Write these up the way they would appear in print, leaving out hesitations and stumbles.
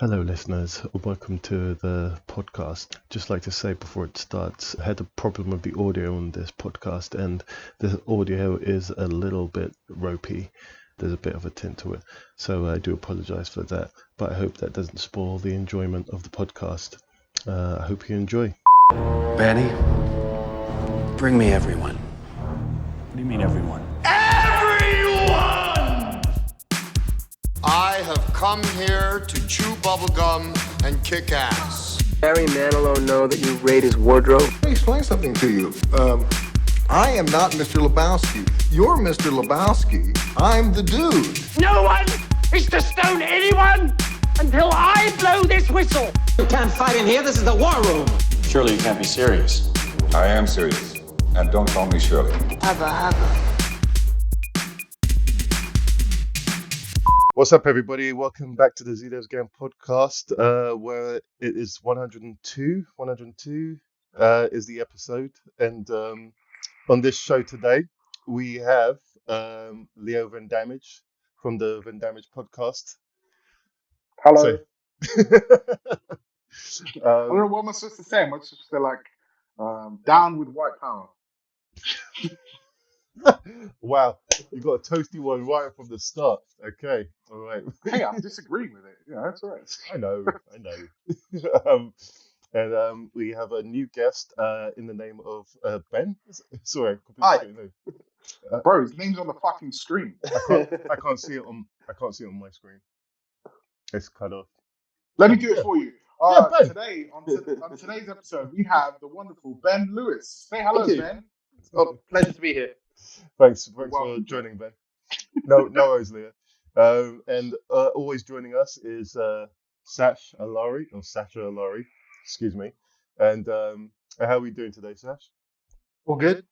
Hello, listeners. Welcome to the podcast. Just like to say before it starts, I had a problem with the audio on this podcast, and the audio is a little bit ropey. There's a bit of a tint to it. So I do apologize for that, but I hope that doesn't spoil the enjoyment of the podcast. I hope you enjoy. Benny, bring me everyone. What do you mean, everyone? I have come here to chew bubblegum and kick ass. Barry Manilow know that you raid his wardrobe? Let me explain something to you. I am not Mr. Lebowski. You're Mr. Lebowski. I'm the dude. No one is to stone anyone until I blow this whistle. You can't fight in here. This is the war room. Surely you can't be serious. I am serious. And don't call me Shirley. Hubba. What's up, everybody? Welcome back to the Zedos Game podcast, where it is 102. 102 is the episode, and on this show today we have Leo van-dammage from the van-dammage podcast. Hello. So, I don't know what am I supposed to say. Am I supposed to say down with white power? wow, you got a toasty one right from the start. Okay, all right. Hey, I'm disagreeing with it. Yeah, that's all right. I know. And we have a new guest in the name of Ben. Sorry, Hi. completely. Bro, his name's on the fucking screen. I can't see it on my screen. It's cut off. Let me do it for you. Ben. Today, on today's episode, we have the wonderful Ben Lewis. Say hello, Thank you. Ben. Oh, pleasure to be here. Thanks for welcome. joining, Ben. No worries, Leah. And always joining us is Sacha Allari, excuse me. And how are we doing today, Sash? All good.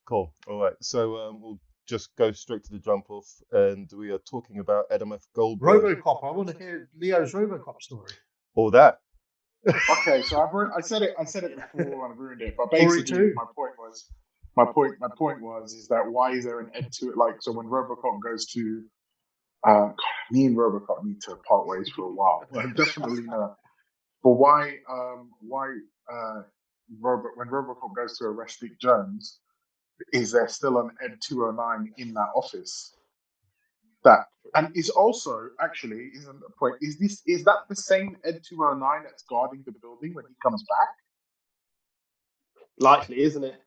Cool. All right. So we'll just go straight to the jump off, and we are talking about Adam F. Goldberg. RoboCop. I want to hear Leo's RoboCop story. All that. Okay, so I said it before and I ruined it. But basically, my point was is that why is there an end to it? Like, so when RoboCop goes to, me and RoboCop need to part ways for a while. Definitely not. But why when RoboCop goes to arrest Dick Jones, is there still an Ed 209 in that office? And is also actually isn't the point. Is that the same Ed 209 that's guarding the building when he comes back? Likely, isn't it?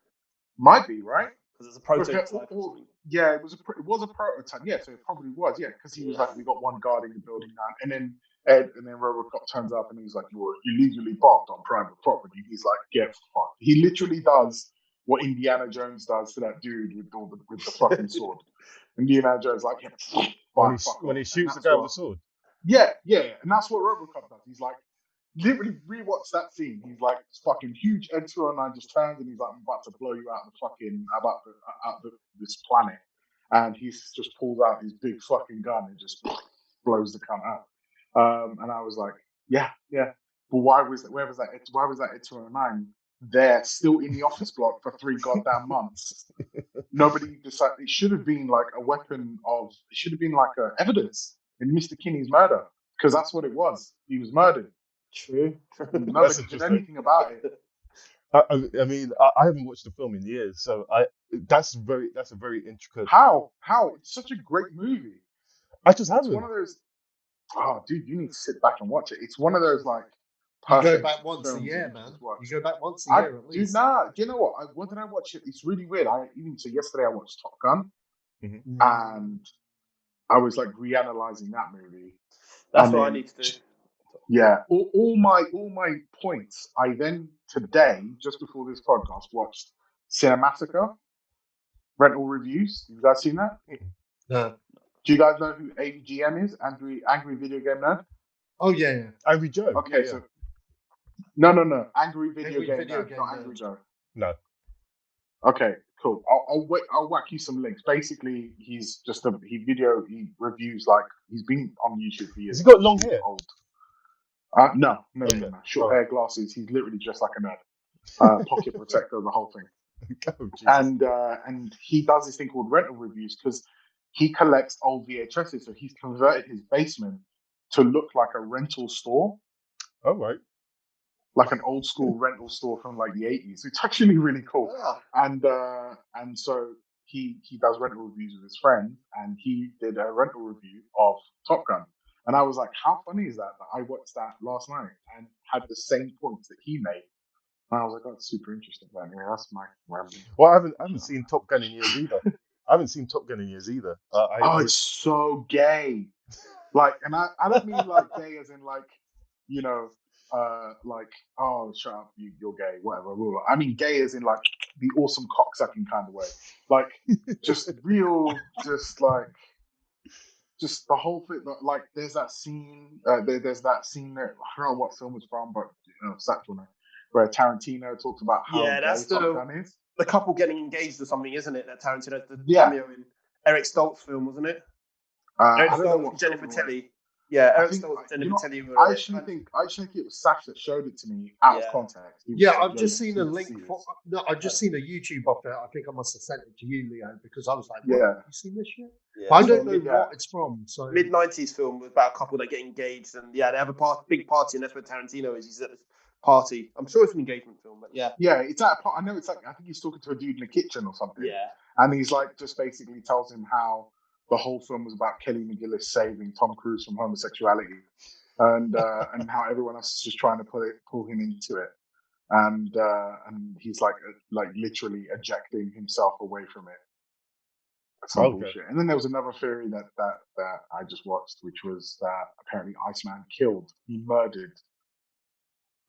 Might be, right? Because it's a prototype. Yeah, it was a prototype. Yeah, so it probably was. Yeah, because he was like, we got one guarding the building now, and then RoboCop turns up and he's like, you're illegally parked on private property. He's like, get fucked. He literally does what Indiana Jones does to that dude with the fucking sword. Indiana Jones like, yeah, when he shoots the guy with the sword. Yeah, and that's what RoboCop does. He's like, literally rewatch that scene. He's like, fucking huge Ed 209 just turns and he's like, I'm about to blow you out this planet, and he just pulls out his big fucking gun and just blows the cunt out. And I was like, yeah. But why was that Ed 209 there still in the office block for 3 goddamn months? Nobody decided. It should have been like a weapon of. It should have been like a evidence in Mr. Kinney's murder, because that's what it was. He was murdered. True. Nobody did anything about it. I mean, I haven't watched the film in years, so that's a very intricate. How? It's such a great movie. I just haven't. It's one of those. Oh, dude, you need to sit back and watch it. It's one of those like. You go back once a year, man. You go back once a year at least. Do you know what? When did I watch it? It's really weird. Yesterday I watched Top Gun, and I was like reanalyzing that movie. That's what I need to do. Yeah, all my points. I then today, just before this podcast, watched Cinematica rental reviews. You guys seen that? No. Do you guys know who AVGM is? Angry Video Game Nerd. Oh yeah. Angry Joe. Okay, yeah. so no. Angry Video Game Nerd, not Angry Joe. No. Okay, cool. I'll whack you some links. Basically, he's just he reviews, like, he's been on YouTube for years. Has he got long hair? Old. No. Short hair, glasses. He's literally just like a nerd. Pocket protector, the whole thing. Oh, and he does this thing called rental reviews because he collects old VHSs. So he's converted his basement to look like a rental store. Oh, right. Like an old school rental store from like the 80s. It's actually really cool. And so he does rental reviews with his friend, and he did a rental review of Top Gun. And I was like, how funny is that I watched that last night and had the same points that he made. And I was like, oh, that's super interesting. But anyway, that's my rambling. Well, I haven't seen Top Gun in years either. It's so gay. Like, and I don't mean like gay as in like, you know, like, oh, shut up, you're gay, whatever. I mean gay as in like the awesome cocksucking kind of way. Like, just real, just like, just the whole thing. Like, there's that scene, there's that scene there, I don't know what film it's from, but, Sacha will know, where Tarantino talks about how gay Top Gun is. The couple getting engaged or something, isn't it? That Tarantino, the cameo in Eric Stoltz's film, wasn't it? Eric Stoltz and Jennifer Tilly. Yeah, Eric Stoltz and Jennifer Tilly. I actually think it was Sacha that showed it to me out of context. I've just seen a link. I've just seen a YouTube of it. I think I must have sent it to you, Leo, because I was like, have you seen this shit? Yeah, I don't know what it's from. So mid-90s film about a couple that get engaged, and they have a big party, and that's where Tarantino is. He's at this party. I'm sure it's an engagement film, but yeah, it's at a part. I know it's like, I think he's talking to a dude in the kitchen or something. Yeah, and he's like, just basically tells him how the whole film was about Kelly McGillis saving Tom Cruise from homosexuality, and how everyone else is just trying to pull him into it, and he's like literally ejecting himself away from it. Some bullshit. And then there was another theory that I just watched, which was that apparently Iceman killed. He murdered.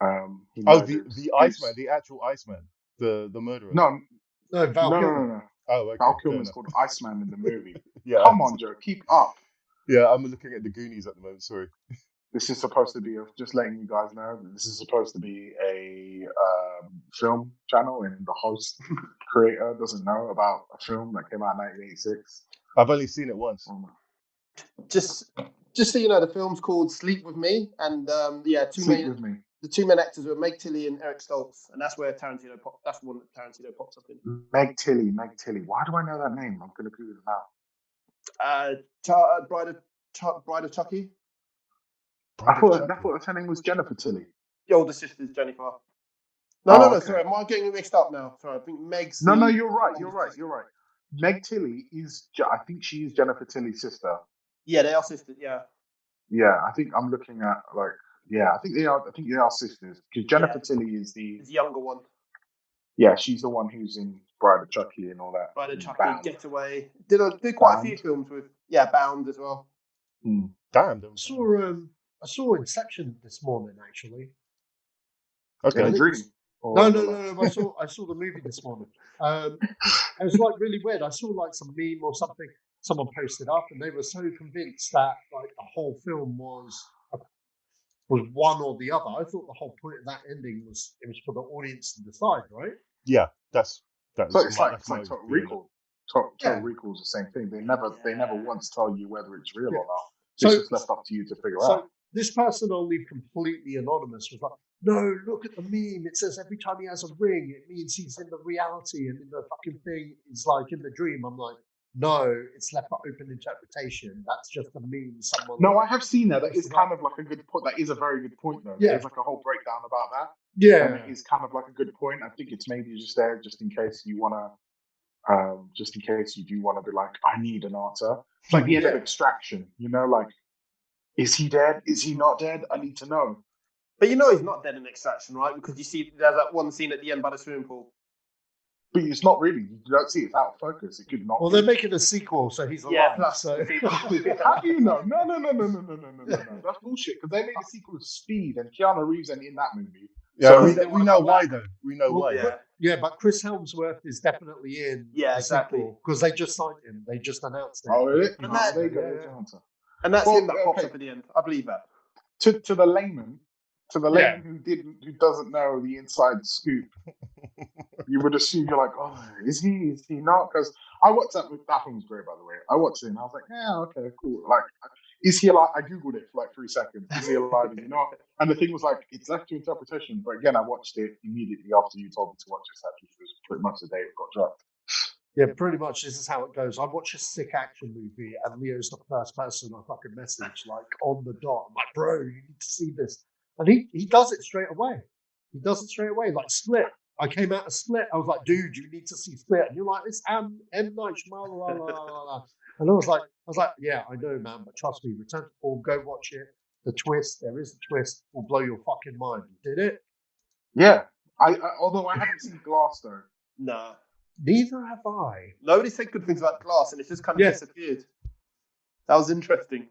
The Iceman, the actual Iceman, the murderer. No, Val Kilmer. No. Oh, okay. Val Kilmer's called Iceman in the movie. Yeah. Come on, Joe, keep up. Yeah, I'm looking at the Goonies at the moment. Sorry. This is supposed to be just letting you guys know. This is supposed to be a film channel, and the host creator doesn't know about a film that came out in 1986. I've only seen it once. Just so you know, the film's called Sleep With Me, and the two main actors were Meg Tilly and Eric Stoltz, and that's where Tarantino that's the one that Tarantino pops up in. Meg Tilly. Why do I know that name? I'm gonna Google it now. Bride of Chucky. I thought her name was Jennifer Tilly. The older sister's Jennifer. No. Sorry, am I getting mixed up now? Sorry, I think Meg's. No, you're right. Meg Tilly I think she is Jennifer Tilly's sister. Yeah, they are sisters. Yeah. Yeah, I think I'm looking at like. Yeah, I think they are sisters. Because Jennifer Tilly is the younger one. Yeah, she's the one who's in Bride of Chucky and all that. Bride of Chucky, Getaway. Did quite a few films with Bound as well. Damn. I saw Inception this morning, actually. Okay. In a dream. No. I saw the movie this morning. It was like really weird. I saw like some meme or something someone posted up, and they were so convinced that like the whole film was one or the other. I thought the whole point of that ending was it was for the audience to decide, right? Yeah, that's. So it's like Total Recall. Total Recall is the same thing. They never once tell you whether it's real or not. It's just left up to you to figure out. This person, I'll leave completely anonymous, was like, no, look at the meme. It says every time he has a ring, it means he's in the reality, and in the fucking thing is like in the dream. I'm like, no, it's left for open interpretation. That's just a meme. No, I have seen that. That is kind of like a good point. That is a very good point, though. Yeah. There's like a whole breakdown about that. Yeah. And it is kind of like a good point. I think it's maybe just there just in case you want to, just in case you do want to be like, I need an answer. It's like the end of Extraction, like, is he dead? Is he not dead? I need to know. But he's not dead in Extraction, right? Because you see there's that one scene at the end by the swimming pool. But it's not really. You don't see it. It's out of focus. It could not. Well, they're making a sequel, so he's alive. Yeah, plus. So. How do you know? No. That's bullshit. Because they made a sequel to Speed, and Keanu Reeves ain't in that movie. Yeah, so we know why though. We know why. Yeah, but Chris Hemsworth is definitely in. Yeah, exactly. Because they just signed him. They just announced it. Oh, really? And there you go. And that's him that pops up at the end. I believe that. To the layman who doesn't know the inside scoop, you would assume you're like, oh, is he not? Because I watched that film was great, by the way. I watched it and I was like, yeah, okay, cool. Like, is he alive? I googled it for like 3 seconds. Is he alive? Is he not? And the thing was like, it's left to interpretation. But again, I watched it immediately after you told me to watch it. That was pretty much the day it got dropped. Yeah, pretty much. This is how it goes. I watch a sick action movie, and Leo's the first person I fucking message, like on the dot. I'm like, bro, you need to see this, and he does it straight away. He does it straight away, like Split. I came out of Split. I was like, dude, you need to see Split. And you're like, it's M. Night Shyamalan, la, la, la, la. And I was like, yeah, I know, man, but trust me, Return to Form, go watch it. The twist, there is a twist, will blow your fucking mind. You did it? Yeah. Although I haven't seen Glass though. Nah. Neither have I. Nobody said good things about Glass, and it's just kind of disappeared. That was interesting.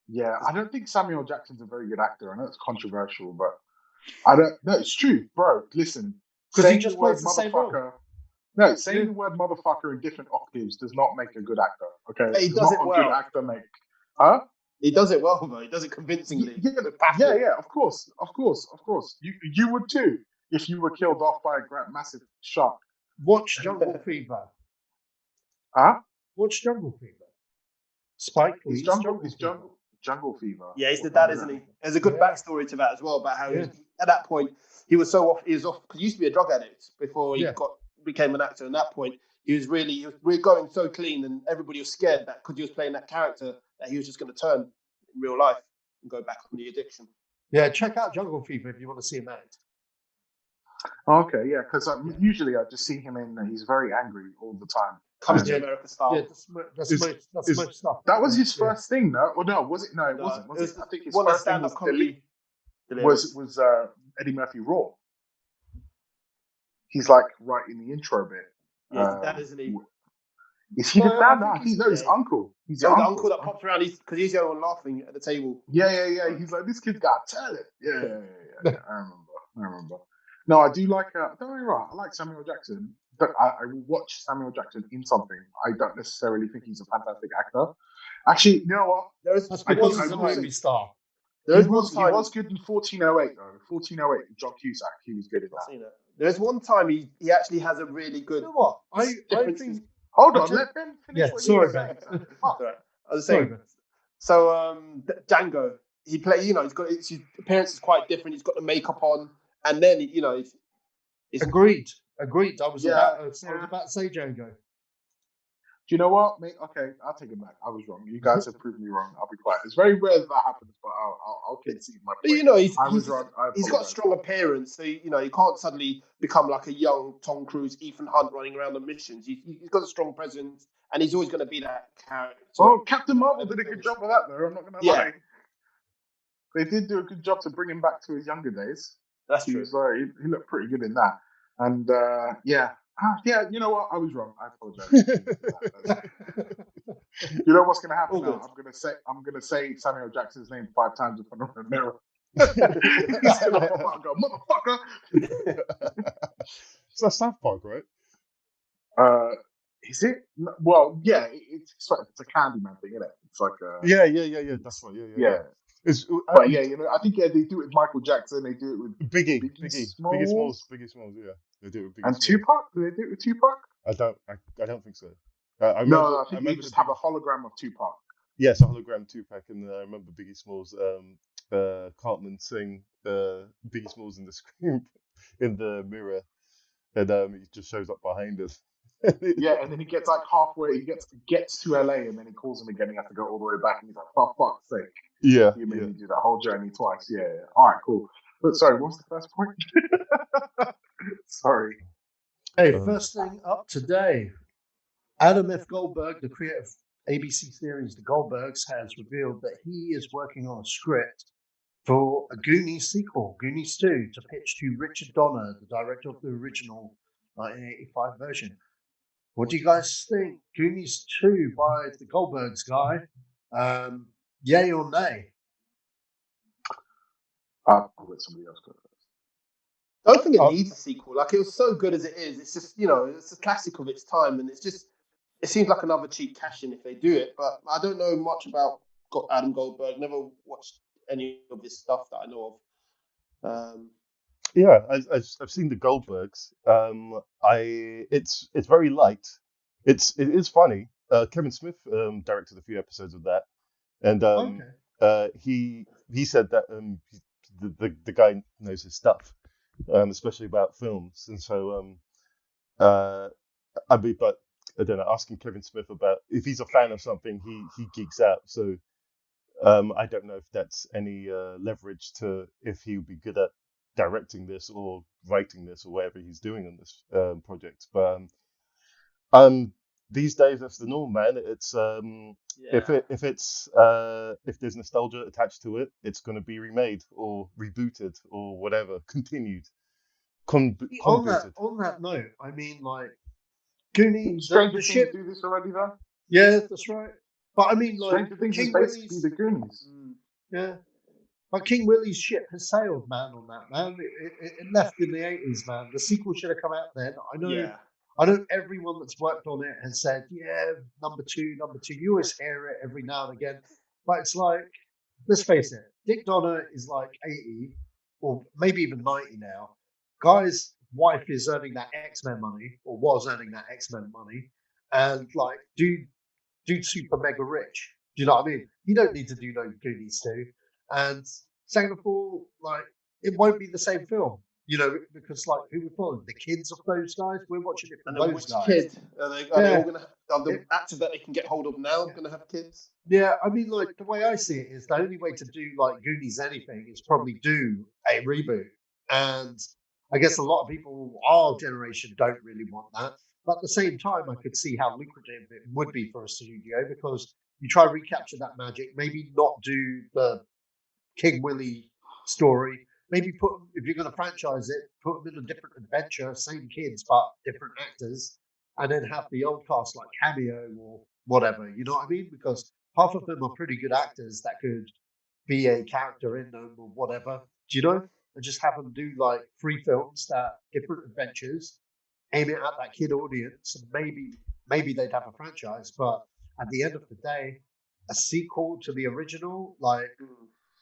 Yeah, I don't think Samuel Jackson's a very good actor. I know it's controversial, but I don't. No, it's true, bro. Listen, because he just plays the same role. No, saying the word motherfucker in different octaves does not make a good actor. Okay, but he does it well. Good actor make, huh? He does it well, though. He does it convincingly. Yeah. Of course. You would too if you were killed off by a massive shark. Watch Jungle Fever. Huh? Watch Jungle Fever. Spike Lee. Jungle Fever. Yeah, he's the dad, isn't he? There's a good backstory to that as well about how he, at that point he was off because he used to be a drug addict before he became an actor. At that point, he was really going so clean, and everybody was scared that because he was playing that character that he was just going to turn in real life and go back on the addiction. Yeah, check out Jungle Fever if you want to see him act. Okay, yeah, because usually I just see him he's very angry all the time. Comes to America style. Yeah, that's my stuff. That was his first thing, no? Or no, was it? No, it wasn't. I think his first thing was comedy. Was Eddie Murphy Raw. He's like right in the intro bit. Yeah, he's the dad, isn't he? Is he the dad? No, he's his uncle. He's the uncle that pops around because he's the only one laughing at the table. Yeah. He's like, this kid's got to tell it. Yeah. I remember. No, I do like. Don't get me wrong. I like Samuel Jackson, but I will watch Samuel Jackson in something. I don't necessarily think he's a fantastic actor. Actually, you know what? He's a movie star. He was good in 1408 though. 1408, John Cusack. He was good in that. There's one time he actually has a really good. You know what? I think. Hold on, let Ben finish. Yeah, sorry, Ben. I was saying. So Django, he played. He's got his appearance is quite different. He's got the makeup on. And then, it's agreed. I was about to say Django. Do you know what, mate? Okay, I'll take it back. I was wrong. You guys have proven me wrong. I'll be quiet. It's very rare that happens, but I'll concede my point. But he's wrong. He's got a strong appearance, so you can't suddenly become like a young Tom Cruise, Ethan Hunt running around on missions. He's got a strong presence, and he's always going to be that character. Well, Captain Marvel did a good job of that, though. I'm not going to lie. They did do a good job to bring him back to his younger days. That's true. He looked pretty good in that. And you know what? I was wrong. I apologize. You know what's going to happen now? I'm going to say Samuel Jackson's name 5 times in front of a mirror. He's going to pop out and go, motherfucker. It's that South Park, right? Is it? Well, yeah. It's a Candyman thing, isn't it? It's like a... Yeah. That's right. Yeah. But I think they do it with Michael Jackson. They do it with Biggie Smalls. Yeah, they do it with Biggie. And Tupac? Do they do it with Tupac? I don't think so. I think they just have a hologram of Tupac. Yes, a hologram Tupac, and I remember Biggie Smalls. Cartman sing Biggie Smalls in the screen in the mirror, and he just shows up behind us. Yeah, and then he gets like halfway. He gets to LA, and then he calls him again. He has to go all the way back, and he's like, "For fuck's sake!" Yeah, you made me do that whole journey twice. Yeah. All right, cool. But sorry, what's the first point? Sorry. Hey, first thing up today, Adam F. Goldberg, the creator of ABC series The Goldbergs, has revealed that he is working on a script for a Goonies sequel, Goonies II, to pitch to Richard Donner, the director of the original 1985 version. What do you guys think? Goonies 2 by the Goldbergs guy. Yay or nay? I'll let somebody else go first. I don't think it needs a sequel. Like, it was so good as it is. It's just, it's a classic of its time, and it seems like another cheap cash-in if they do it. But I don't know much about Adam Goldberg. Never watched any of his stuff that I know of. Yeah, I've seen the Goldbergs. It's very light. It is funny. Kevin Smith directed a few episodes of that, and he said that the guy knows his stuff, especially about films, and so but I don't know, asking Kevin Smith about if he's a fan of something, he geeks out. So I don't know if that's any leverage to if he would be good at directing this or writing this or whatever he's doing on this project. But these days that's the norm, man. It's if there's nostalgia attached to it, it's going to be remade or rebooted or whatever, continued. On that note, I mean, like, Goonies, Stranger the Things ship. do this already, though. Yeah, that's right. But I mean, like, Stranger Things is basically the Goonies. Yeah. But King Willie's ship has sailed, man, on that, man. It left in the 80s, man. The sequel should have come out then. I know everyone that's worked on it has said, yeah, number two. You always hear it every now and again. But it's like, let's face it, Dick Donner is like 80 or maybe even 90 now. Guy's wife is earning that X-Men money, or was earning that X-Men money. And like, dude's super mega rich. Do you know what I mean? You don't need to do no Goonies 2. And second of all, like, it won't be the same film, you know, because like, who would follow the kids of those guys? We're watching it from those guys. Kid? Are they all going to have the actors that they can get hold of now going to have kids? Yeah, I mean, like, the way I see it is the only way to do like Goonies anything is probably do a reboot. And I guess a lot of people, our generation, don't really want that. But at the same time, I could see how lucrative it would be for a studio, because you try to recapture that magic, maybe not do the King Willie story, maybe if you're going to franchise it, put them in a different adventure, same kids, but different actors, and then have the old cast like cameo or whatever, you know what I mean? Because half of them are pretty good actors that could be a character in them or whatever, do you know? And just have them do like 3 films that different adventures, aim it at that kid audience, and maybe they'd have a franchise. But at the end of the day, a sequel to the original, like,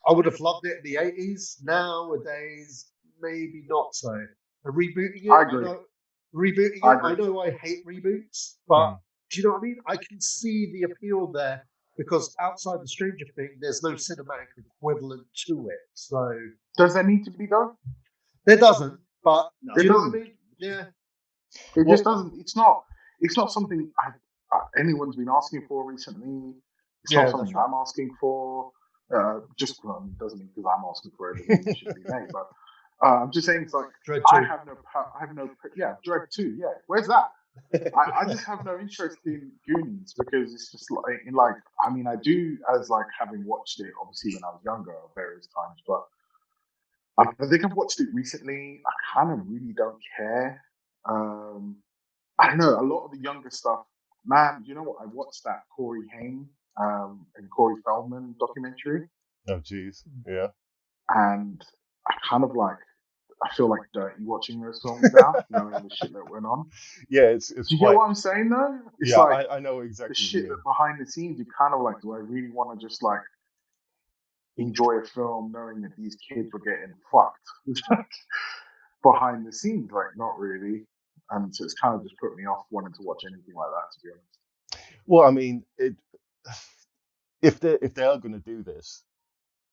I would have loved it in the 80s. Nowadays, maybe not so. And rebooting it, I agree. I know I hate reboots, but do you know what I mean? I can see the appeal there, because outside the Stranger Thing, there's no cinematic equivalent to it. So does there need to be though? There doesn't, but No, do you know what I mean? Yeah. It just doesn't. It's not something anyone's been asking for recently. It's not something I'm asking for. Just doesn't mean because I'm asking for it, it should be made. But I'm just saying, it's like Dredd I 2. have no. Yeah, Dredd 2. Yeah, where's that? I just have no interest in Goonies, because it's just like I mean, I do, as like having watched it obviously when I was younger at various times, but I think I've watched it recently. I kind of really don't care. I don't know, a lot of the younger stuff, man. You know what? I watched that Corey Haim and Corey Feldman documentary. Oh, jeez, yeah. And I kind of like, I feel like dirty watching those films now, knowing the shit that went on. Yeah, it's. Do you get what I'm saying though? It's yeah, like I know exactly the shit that behind the scenes. You kind of like, do I really want to just like enjoy a film knowing that these kids were getting fucked behind the scenes? Like, not really. And so it's kind of just put me off wanting to watch anything like that, to be honest. Well, I mean, if they are going to do this,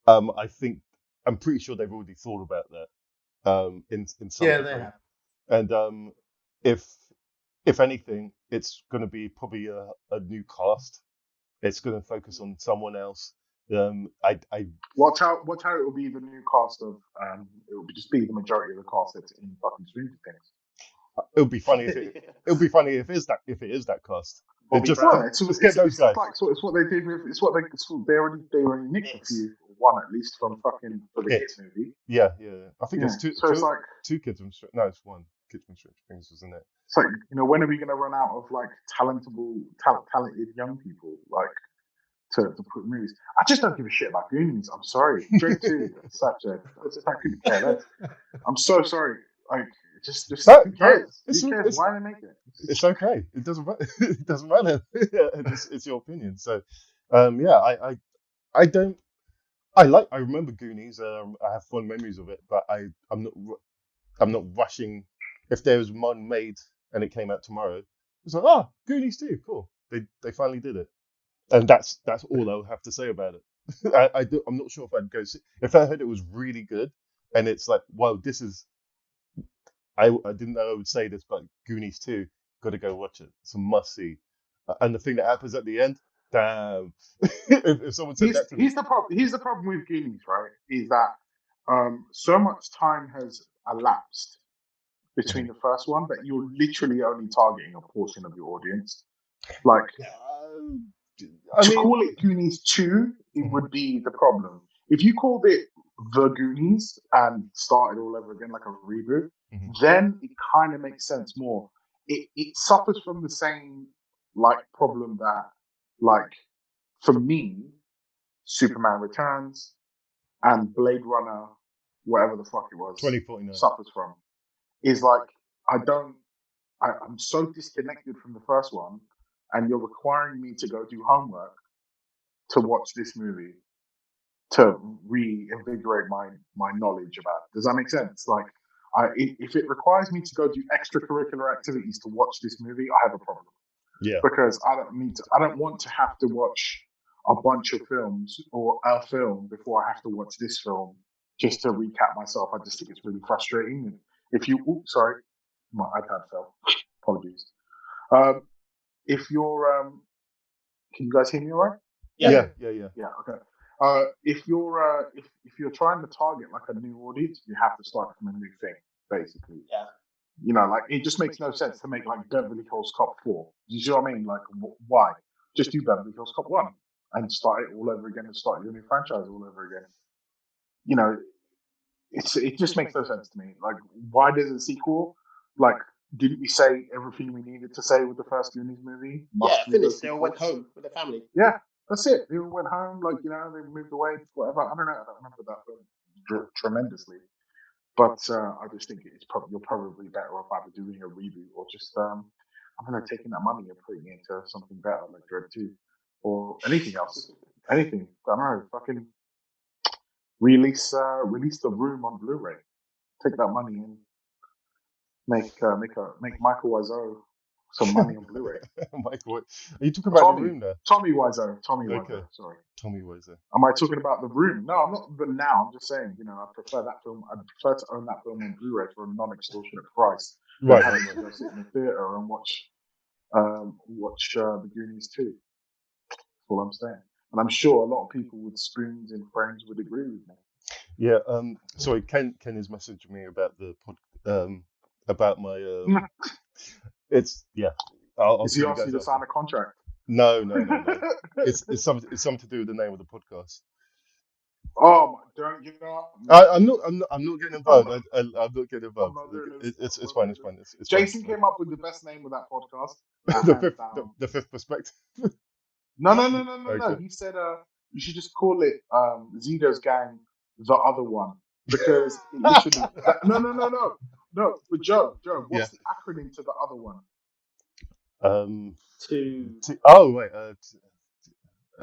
I think I'm pretty sure they've already thought about that. In some Yeah, degree. they have. And if anything, it's going to be probably a new cast. It's going to focus on someone else. Watch how it will be the new cast of it will just be the majority of the cast that's in fucking Stranger Things. It would be funny if it is that cast. It's Get those guys. It's what they did with. They already nicked a few, one at least from fucking for the Kids movie. Yeah. I think there's two. So it's like 2 kids from no, it's 1 kid from Stranger Things, wasn't it? It's like, when are we going to run out of like talented young people like to put movies? I just don't give a shit about Goonies. I'm sorry, Dredd 2, I couldn't care less. I'm so sorry. Like, just who cares? Who cares? Why they make it? It's okay. It doesn't matter. It doesn't matter. It's your opinion. So, I don't. I remember Goonies. I have fond memories of it, but I'm not rushing. If there was one made and it came out tomorrow, it's like, Goonies 2, cool. They finally did it, and that's all I'll have to say about it. I'm not sure if I'd go see. If I heard it was really good, and it's like, wow, this is. I didn't know I would say this, but Goonies 2 got to go watch it. It's a must see. And the thing that happens at the end, damn. if someone said that to me, Here's the problem. Here's the problem with Goonies, right? Is that so much time has elapsed between the first one that you're literally only targeting a portion of your audience. Like, call it Goonies 2, it would be the problem. If you called it The Goonies and started all over again like a reboot, then it kind of makes sense more. It suffers from the same problem that for me, Superman Returns and Blade Runner, whatever the fuck it was, 2049 suffers from. Is I'm so disconnected from the first one, and you're requiring me to go do homework to watch this movie to reinvigorate my knowledge about it. Does that make sense? If it requires me to go do extracurricular activities to watch this movie, I have a problem. Yeah. Because I don't want to have to watch a bunch of films or a film before I have to watch this film just to recap myself. I just think it's really frustrating. And if you, sorry, my iPad fell. Apologies. If you're, can you guys hear me all right? Yeah. Okay. If you're trying to target like a new audience, you have to start from a new thing, basically. Yeah. You know, it just makes no sense to make like Beverly Hills Cop 4. You see what I mean? Like, why? Just do Beverly Hills Cop 1 and start it all over again and start your new franchise all over again. You know, it just makes no sense to me. Like, why does a sequel? Like, didn't we say everything we needed to say with the first Goonies movie? Finished. They all went home with their family. Yeah, that's it. They all went home. Like, you know, they moved away, whatever. I don't know. I don't remember that film tremendously. But I just think you're probably better off either doing a reboot or just taking that money and putting it into something better like Dread 2 or anything else. Anything. I don't know. Fucking release The Room on Blu-ray. Take that money and make Michael Wiseau some money on Blu-ray. Michael, are you talking about The Room there? Tommy Wiseau. Okay. Sorry. Tommy Wiseau. Am I talking about The Room? No, I'm not. But now I'm just saying, you know, I prefer that film. I prefer to own that film on Blu-ray for a non-extortionate price. Right. Than having to go sit in the theater and watch The Goonies 2. That's all I'm saying. And I'm sure a lot of people with spoons in frames would agree with me. Yeah. Sorry, Ken is messaging me about the about my It's I'll Is he asking you to sign a contract? No. It's something to do with the name of the podcast. Oh, don't you know? I'm not getting involved. I'm not getting involved. It's fine. It's Jason fine. came up with the best name of that podcast. the fifth perspective. No. Okay. He said you should just call it Zedos Gang, the other one, because it literally. No. But Joe, what's the acronym to the other one? Oh wait.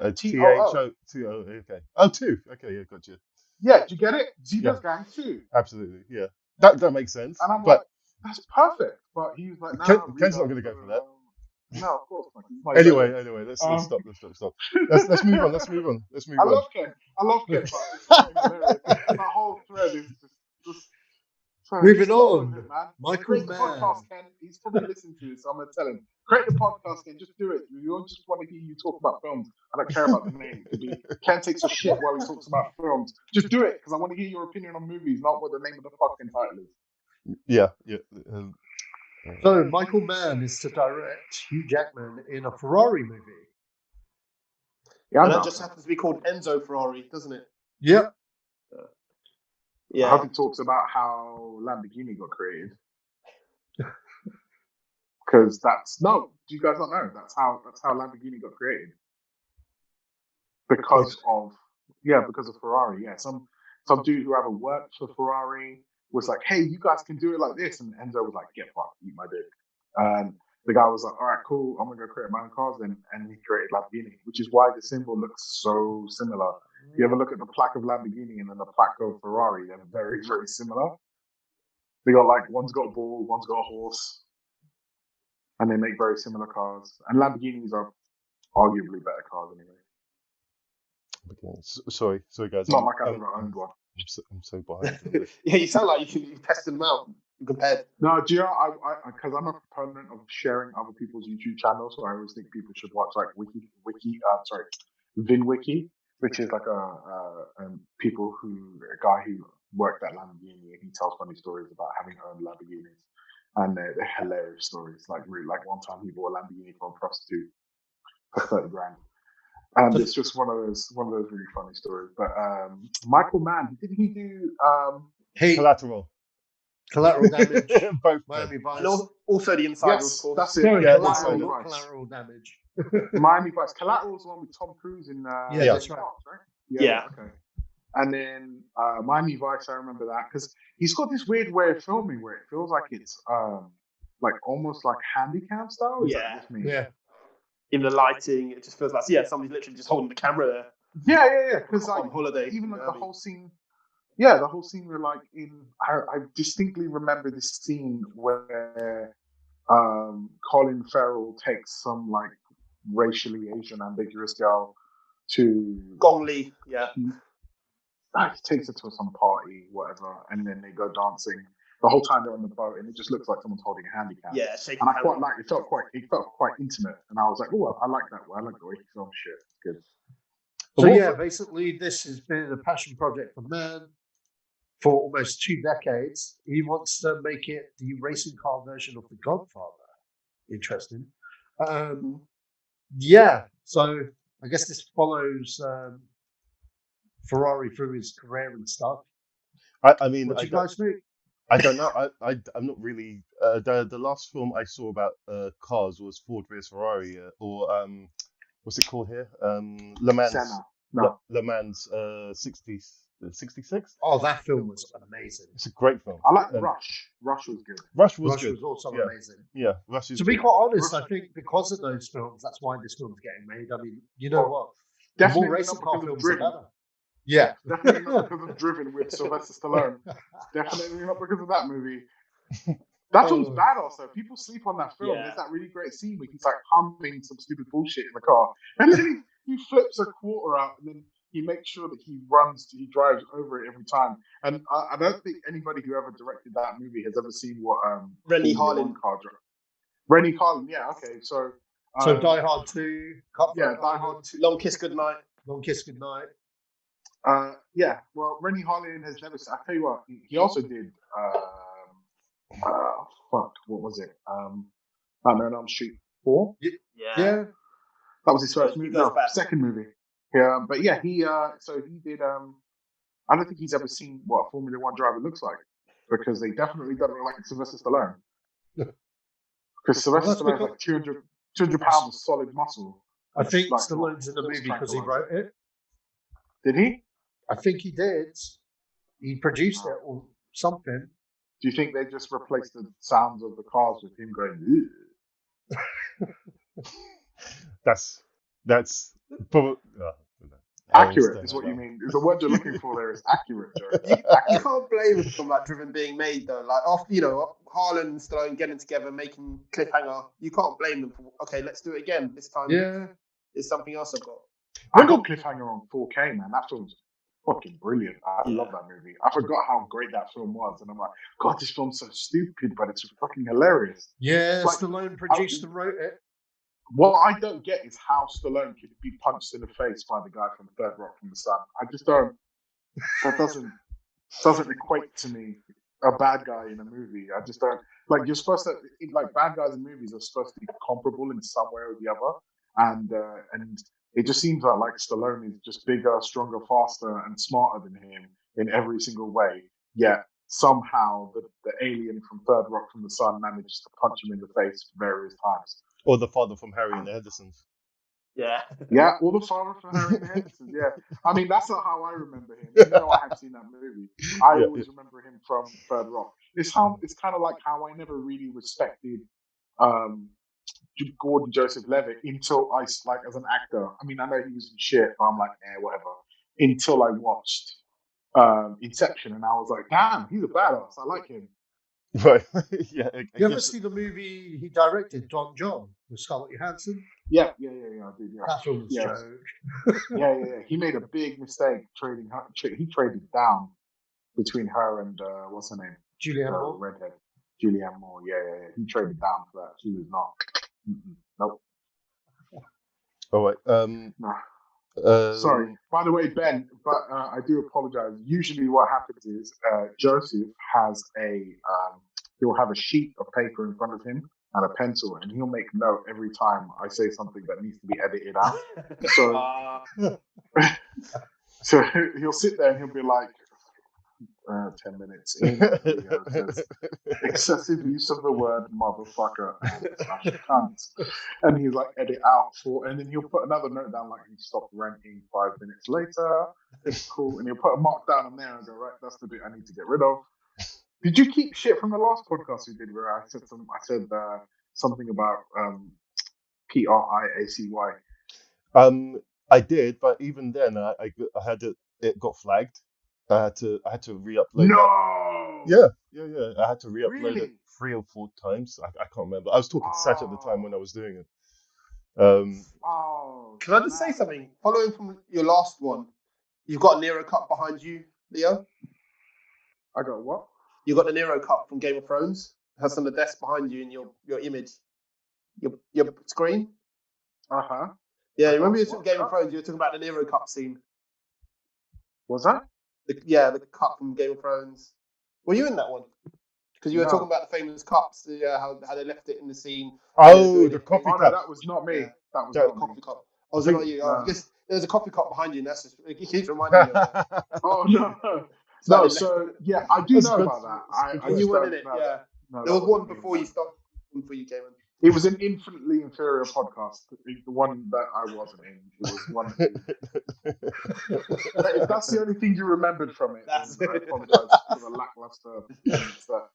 THO. Okay. Oh, 2. Okay, yeah, gotcha. Yeah, do you get it? Zedos Gang 2. Absolutely, yeah. That makes sense. And I'm like, that's perfect. But he was like, no. Ken's not going to go for that. No, of course not. Anyway, let's stop. Let's move on. I love Ken, but it's hilarious. That whole thread is just moving on. Him, man. Michael Create the Mann. podcast, Ken. He's probably listening to it, so I'm going to tell him. Create the podcast, Ken. Just do it. You just want to hear you talk about films. I don't care about the name. Ken takes a shit while he talks about films. Just do it, because I want to hear your opinion on movies, not what the name of the fucking title is. Yeah. So Michael Mann is to direct Hugh Jackman in a Ferrari movie. Yeah, and that just happens to be called Enzo Ferrari, doesn't it? Yep. I hope he talks about how Lamborghini got created. Because do you guys not know? That's how Lamborghini got created. Because of Ferrari. Yeah, some dude who ever worked for Ferrari was like, hey, you guys can do it like this, and Enzo was like, get fucked, eat my dick. And the guy was like, all right, cool, I'm gonna go create my own cars then, and he created Lamborghini, which is why the symbol looks so similar. You ever look at the plaque of Lamborghini and then the plaque of Ferrari, they're very, very similar. They got one's got a ball, one's got a horse, and they make very similar cars. And Lamborghinis are arguably better cars anyway. Okay. Sorry guys. It's not like I've ever owned one. I'm so behind. Yeah, you sound like you tested them out. compared. No, do you know, because I'm a proponent of sharing other people's YouTube channels, so I always think people should watch like VinWiki, which is like a guy who worked at Lamborghini, and he tells funny stories about having owned Lamborghinis, and they're hilarious stories. Like one time he bought a Lamborghini from a prostitute for 30 grand. And it's just one of those really funny stories. But Michael Mann, didn't he do Collateral Damage, both Miami Vice. And also the Insider, Yes, of course. that's it. No, Yeah, Collateral, that's not right. Collateral Damage. Miami Vice. Collateral is the one with Tom Cruise in. Yeah, that's right. Foxx, right? Yeah. Okay. And then Miami Vice, I remember that because he's got this weird way of filming where it feels like it's like almost like handycam style. Is that just me? Yeah. In the lighting, it just feels like somebody's literally just holding the camera there. Yeah. Because On like holiday, even like you know the what I mean? whole scene. Yeah, the whole scene where like I distinctly remember this scene where Colin Farrell takes some like racially Asian ambiguous girl to Gong Li, yeah. he takes her to some party, whatever, and then they go dancing. The whole time they're on the boat, and it just looks like someone's holding a handicap. Yeah, shaking And I camera. quite like it. Felt quite intimate, and I was like, oh, I like that. I like the way he films shit. It's good. So yeah, basically this has been a passion project for Mann for almost 2 decades. He wants to make it the racing car version of The Godfather. Interesting. Yeah, so I guess this follows Ferrari through his career and stuff. I mean, What do you guys think? I don't know. I'm not really. The last film I saw about cars was Ford vs Ferrari, or what's it called here? Le Mans. Senna. No. Le Mans 66. Oh, that film was amazing. It's a great film. I like Rush. Rush was good. Rush was Rush good. was also Yeah. amazing. Yeah, Rush is To be good. quite honest, I think because of those films, that's why this film's getting made. I mean, you know what? The Definitely more racing not car because of films, the Driven. better. Yeah. Definitely not because of Driven with Sylvester Stallone. Definitely not because of that movie. That film's bad also. People sleep on that film. Yeah. There's that really great scene where he's like humping some stupid bullshit in the car. And then he flips a quarter out and then he makes sure that he drives over it every time. And I don't think anybody who ever directed that movie has ever seen what Rennie Formula Harlin. One car drive. Rennie Harlin, yeah, okay. So Die Hard 2, yeah, Die Hard 2. Long Kiss Goodnight. Long Kiss Goodnight. Yeah, well, Rennie Harlin has never. I tell you what, he also did. What was it? Nightmare on Elm Street 4. Yeah. That was his first He movie. goes No, back. second movie. Yeah, but yeah, he did. I don't think he's ever seen what a Formula One driver looks like because they definitely don't look like Sylvester Stallone. Because Sylvester Well, Stallone is like 200 pounds of solid muscle. I think Like, Stallone's in the movie because he wrote it. Did he? I think he did. He produced it or something. Do you think they just replaced the sounds of the cars with him going? That's probably Accurate is what you mean. The word you're looking for there is accurate, Joe. You can't blame him for that Driven being made though. Like after Harlan and Stallone getting together, making Cliffhanger, you can't blame them for okay, let's do it again. This time there's something else I've got. I got Cliffhanger on 4K, man. That film's fucking brilliant. I love that movie. I forgot how great that film was, and I'm like, God, this film's so stupid, but it's fucking hilarious. Yeah, Like, Stallone produced and wrote it. What I don't get is how Stallone could be punched in the face by the guy from Third Rock from the Sun. I just don't. That doesn't equate to me a bad guy in a movie. I just don't. Like you're supposed to like bad guys in movies are supposed to be comparable in some way or the other, and it just seems like Stallone is just bigger, stronger, faster, and smarter than him in every single way. Yet somehow the alien from Third Rock from the Sun manages to punch him in the face various times. Or the father from Harry and the Hendersons. Yeah. Yeah, or the father from Harry and the Hendersons. Yeah, I mean that's not how I remember him. Even though I have seen that movie, I always remember him from Third Rock. It's kind of like how I never really respected Gordon Joseph Levitt until I as an actor. I mean, I know he was in shit, but I'm like, whatever. Until I watched Inception, and I was like, damn, he's a badass. I like him. Right. Yeah. You ever see the movie he directed, Don John, with Scarlett Johansson? Yeah, I did. Yeah. That film was a joke. Yeah. He made a big mistake trading her. He traded down between her and what's her name? Julianne Moore. Redhead. Julianne Moore. Yeah. He traded down for that. She was not. Nope. All right. No. Sorry. By the way, Ben, but I do apologize. Usually, what happens is Joseph has he'll have a sheet of paper in front of him and a pencil, and he'll make note every time I say something that needs to be edited out. So he'll sit there and he'll be like, 10 minutes in, says, excessive use of the word motherfucker and /cunt. And he's like, edit out and then he'll put another note down like, he stopped ranting 5 minutes later. It's cool. And he'll put a mark down on there and go, right, that's the bit I need to get rid of. Did you keep shit from the last podcast we did where I said something about PRIACY? I did, but even then I had it got flagged. I had to re-upload. No. Yeah. I had to re-upload Really? it 3 or 4 times. I can't remember. I was talking to Sacha at the time when I was doing it. Can I just say something? Following from your last one, you've got a Nero Cup behind you, Leo. I got what? You got the Nero Cup from Game of Thrones. It has on the desk behind you in your image, your screen. Yeah, remember you were talking Game of Thrones? You were talking about the Nero Cup scene. Was that? The cup from Game of Thrones. Were you in that one? Because you were talking about the famous cups, how they left it in the scene. Oh, the coffee cup. No, that was not me. That was not coffee me. cup. Oh, was it not you? Because there's a coffee cup behind you, and that's just it keeps reminding me of that. Oh no. No, so yeah, I do know about that. And you weren't in it, yeah. No, there was one before you started, before you came in. It was an infinitely inferior podcast. The one that I wasn't in. It was one. If that's the only thing you remembered from it, then I apologize for the lackluster performance that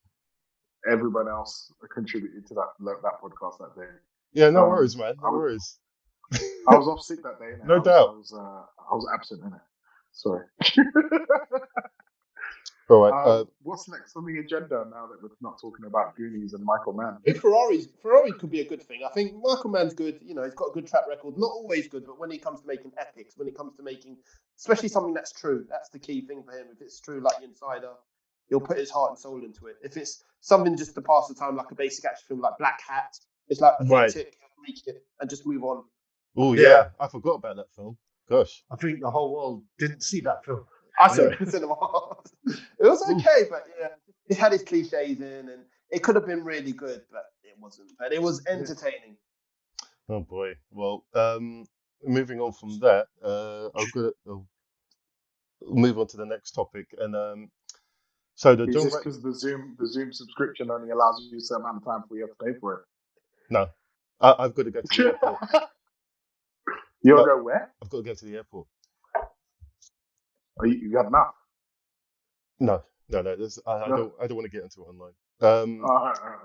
everyone else contributed to that podcast that day. Yeah, no worries, man. No worries. I was off sick that day. No doubt. I was absent in it. Sorry. All right. What's next on the agenda now that we're not talking about Goonies and Michael Mann? Ferrari could be a good thing. I think Michael Mann's good. You know, he's got a good track record. Not always good, but when it comes to making epics, when it comes to making, especially something that's true, that's the key thing for him. If it's true, like The Insider, he'll put his heart and soul into it. If it's something just to pass the time, like a basic action film, like Black Hat, it's like make it and just move on. Oh yeah, I forgot about that film. Gosh, I think the whole world didn't see that film. I saw it in cinema. It was okay, but yeah, it had its cliches in, and it could have been really good, but it wasn't. But it was entertaining. Oh boy. Well, moving on from that, I'll move on to the next topic, and so the is this because the Zoom subscription only allows you a certain amount of time before you have to pay for it? No, I've got to go to the airport. You want to go where? I've got to go to the airport. Oh, you have enough? No. I don't want to get into it online.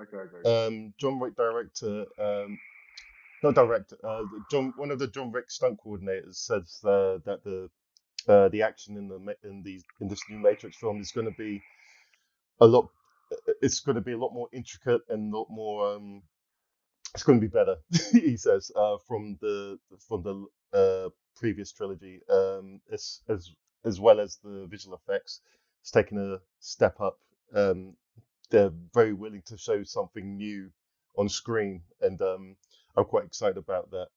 Okay. John Wick director, not director. One of the John Wick stunt coordinators says that the action in this new Matrix film is going to be a lot. It's going to be a lot more intricate and a lot more. It's going to be better, he says, from the previous trilogy. As well as the visual effects, it's taken a step up. They're very willing to show something new on screen, and I'm quite excited about that.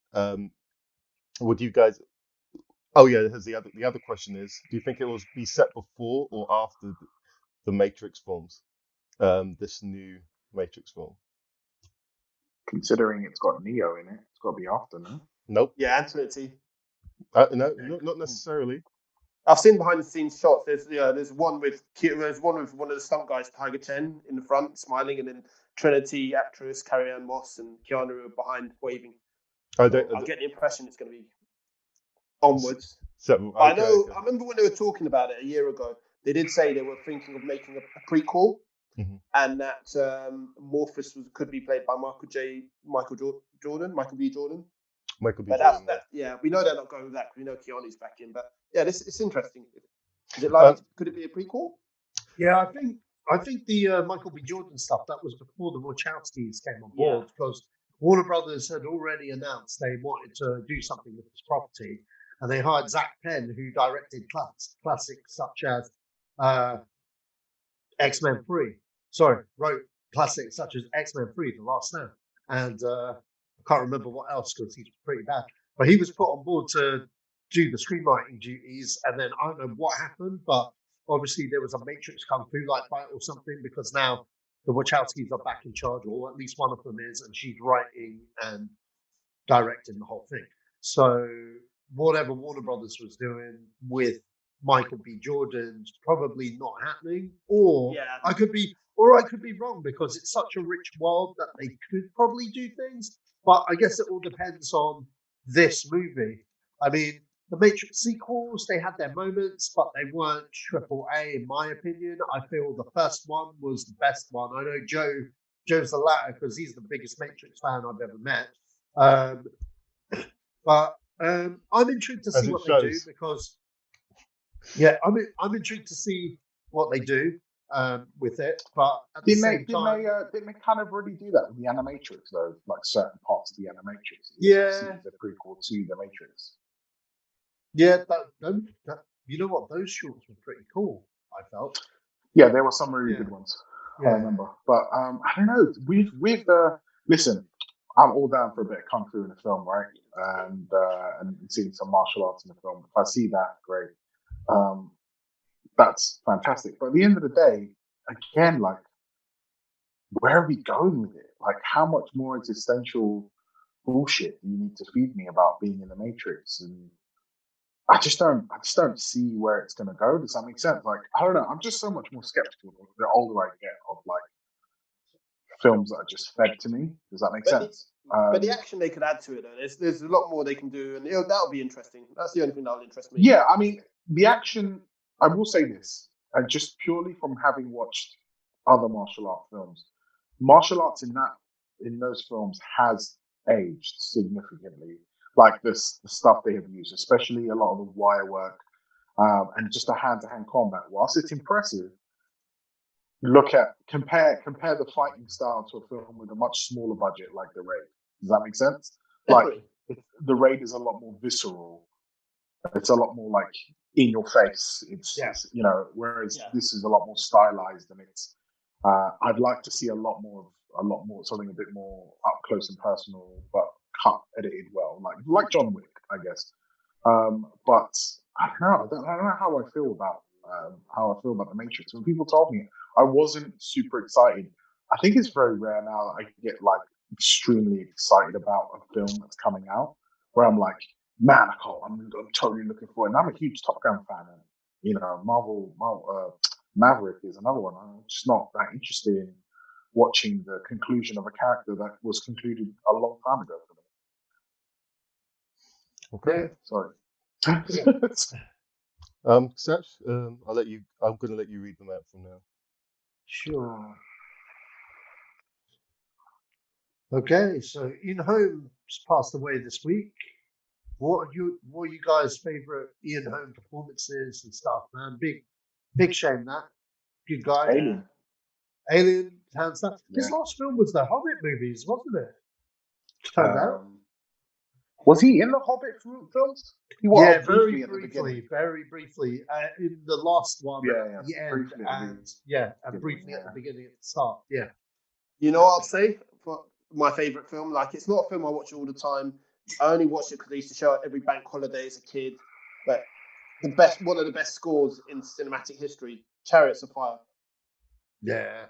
Would you guys? Oh yeah, the other question is: do you think it will be set before or after the Matrix films? This new Matrix film. Considering it's got Neo in it, it's got to be after, no? Nope. Yeah, Antoinette. No, not necessarily. I've seen behind the scenes shots. There's one with one of the stunt guys, Tiger Chen, in the front smiling, and then Trinity actress Carrie Ann Moss and Keanu are behind waving. I get the impression it's going to be onwards. I remember when they were talking about it a year ago. They did say they were thinking of making a prequel, and that Morpheus could be played by Michael B. Jordan. Yeah, we know they're not going with that because we know Keanu's back in. But yeah, it's interesting. Is it likely? Could it be a prequel? Yeah, I think the Michael B. Jordan stuff that was before the Wachowskis came on board because Warner Brothers had already announced they wanted to do something with this property, and they hired Zach Penn, who directed classics such as X-Men 3. Sorry, wrote classics such as X-Men 3, The Last Stand, and I can't remember what else because he's pretty bad. But he was put on board to do the screenwriting duties, and then I don't know what happened, but obviously there was a Matrix Kung Fu like fight or something, because now the Wachowskis are back in charge, or at least one of them is, and she's writing and directing the whole thing. So whatever Warner Brothers was doing with Michael B. Jordan's probably not happening, or I could be wrong, because it's such a rich world that they could probably do things. But I guess it all depends on this movie. I mean, the Matrix sequels, they had their moments, but they weren't AAA in my opinion. I feel the first one was the best one. I know Joe's the latter because he's the biggest Matrix fan I've ever met. But I'm intrigued to see what they do, because I'm intrigued to see what they do with it. But at the same time, didn't they kind of already do that with the Animatrix though? Like certain parts of the Animatrix. The prequel to the Matrix. Yeah, that you know what? Those shorts were pretty cool, I felt. Yeah, there were some really good ones. I remember, but I don't know. With listen, I'm all down for a bit of kung fu in a film, right? And seeing some martial arts in the film. If I see that, great. That's fantastic. But at the end of the day, again, like, where are we going with it? Like, how much more existential bullshit do you need to feed me about being in the Matrix? And I just don't see where it's going to go. Does that make sense? Like, I don't know. I'm just so much more skeptical the older I get of like films that are just fed to me. Does that make sense? But the action they could add to it, though, there's a lot more they can do, and that'll be interesting. That's the only thing that'll interest me. Yeah, I mean, the action. I will say this, and just purely from having watched other martial art films, martial arts in those films has aged significantly. Like the stuff they have used, especially a lot of the wire work, and just the hand-to-hand combat. Whilst it's impressive, compare the fighting style to a film with a much smaller budget like The Raid. Does that make sense? Like The Raid is a lot more visceral. It's a lot more like in your face. It's whereas this is a lot more stylized, and it's. I'd like to see a lot more something a bit more up close and personal, but edited well, like John Wick, I guess. But I don't know how I feel about the Matrix. When people told me, I wasn't super excited. I think it's very rare now that I get like extremely excited about a film that's coming out, where I'm like, man, I'm totally looking for it. And I'm a huge Top Gun fan, and Marvel Maverick is another one. I'm just not that interested in watching the conclusion of a character that was concluded a long time ago for me. Okay. Sorry. Sach, I'm gonna let you read them out from now. Sure. Okay, so Ian Holmes passed away this week. What are you guys' favorite Ian Holmes performances and stuff, man? Big shame that. Good guy. Alien, hands down. His last film was the Hobbit movies, wasn't it? Turned out. Was he in the Hobbit films? Very briefly. In the last one, at the end, and briefly at the beginning, at the start. Yeah. You know what I'll say for my favourite film? Like, it's not a film I watch all the time. I only watched it because they used to show it every bank holiday as a kid. But one of the best scores in cinematic history, Chariots of Fire. Yeah,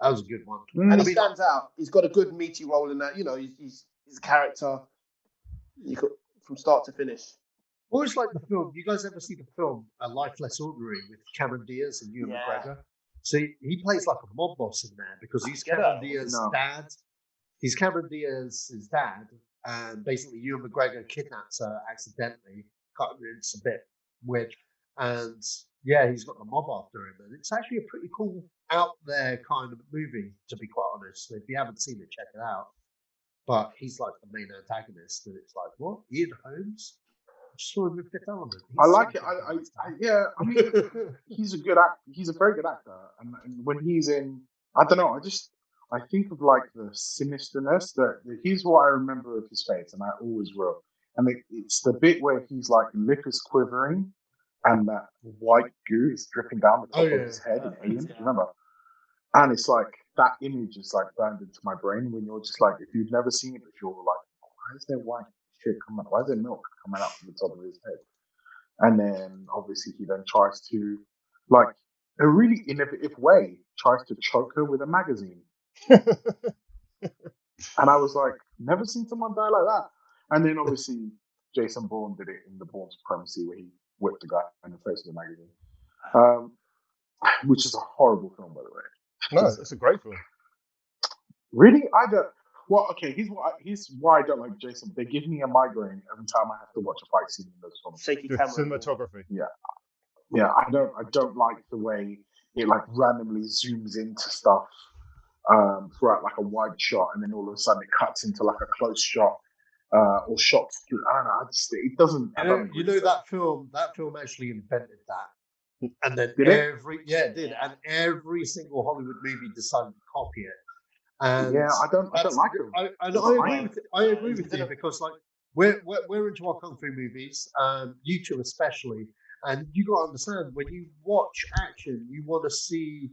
that was a good one. And he stands out. He's got a good meaty role in that. You know, he's a character. You could, from start to finish. Always like the film. You guys ever see the film A Life Less Ordinary with Cameron Diaz and Ewan McGregor? So he plays like a mob boss in there because he's Cameron Diaz's dad. He's Cameron Diaz's dad, and basically Ewan McGregor kidnaps her accidentally. It's a bit weird, and he's got the mob after him, and it's actually a pretty cool out there kind of movie, to be quite honest. If you haven't seen it, check it out. But he's like the main antagonist, and it's like, what? Ian Holmes? I just saw him in Fifth Element. I like it. I mean, he's a good actor. He's a very good actor, and when he's in, I don't know. I think of like the sinisterness. Here's what I remember of his face, and I always will. And it's the bit where he's like lip is quivering, and that white goo is dripping down the top of his head in Alien. Remember? And it's like that image is like burned into my brain when you're just like, if you've never seen it before, like, why is there white shit coming out? Why is there milk coming out from the top of his head? And then obviously he then tries to, like, a really innovative way, tries to choke her with a magazine. And I was like, never seen someone die like that. And then obviously Jason Bourne did it in The Bourne Supremacy, where he whipped the guy in the face with a magazine, which is a horrible film, by the way. No, it's a great film. Really? I don't. Well, okay. Here's why I don't like Jason. They give me a migraine every time I have to watch a fight scene in those films. Shaky The camera. cinematography. Yeah. I don't like the way it like randomly zooms into stuff throughout like a wide shot, and then all of a sudden it cuts into like a close shot or shots through. I don't know. It doesn't. You know that film actually invented that, and then it did, and every single Hollywood movie decided to copy it. And I don't like it. I agree with you because like we're into our kung fu movies, you two especially, and you got to understand when you watch action, you want to see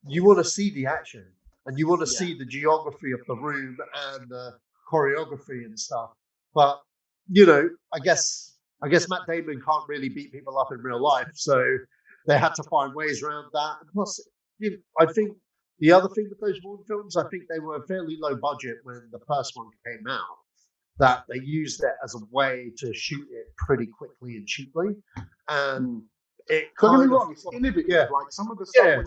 the action, and you want to see the geography of the room and the choreography and stuff. But you know, I guess Matt Damon can't really beat people up in real life, so they had to find ways around that. And plus, I think the other thing with those Bourne films, I think they were fairly low budget when the first one came out. That they used it as a way to shoot it pretty quickly and cheaply, and it don't get me kind wrong, of it's innovative. Like some of the stuff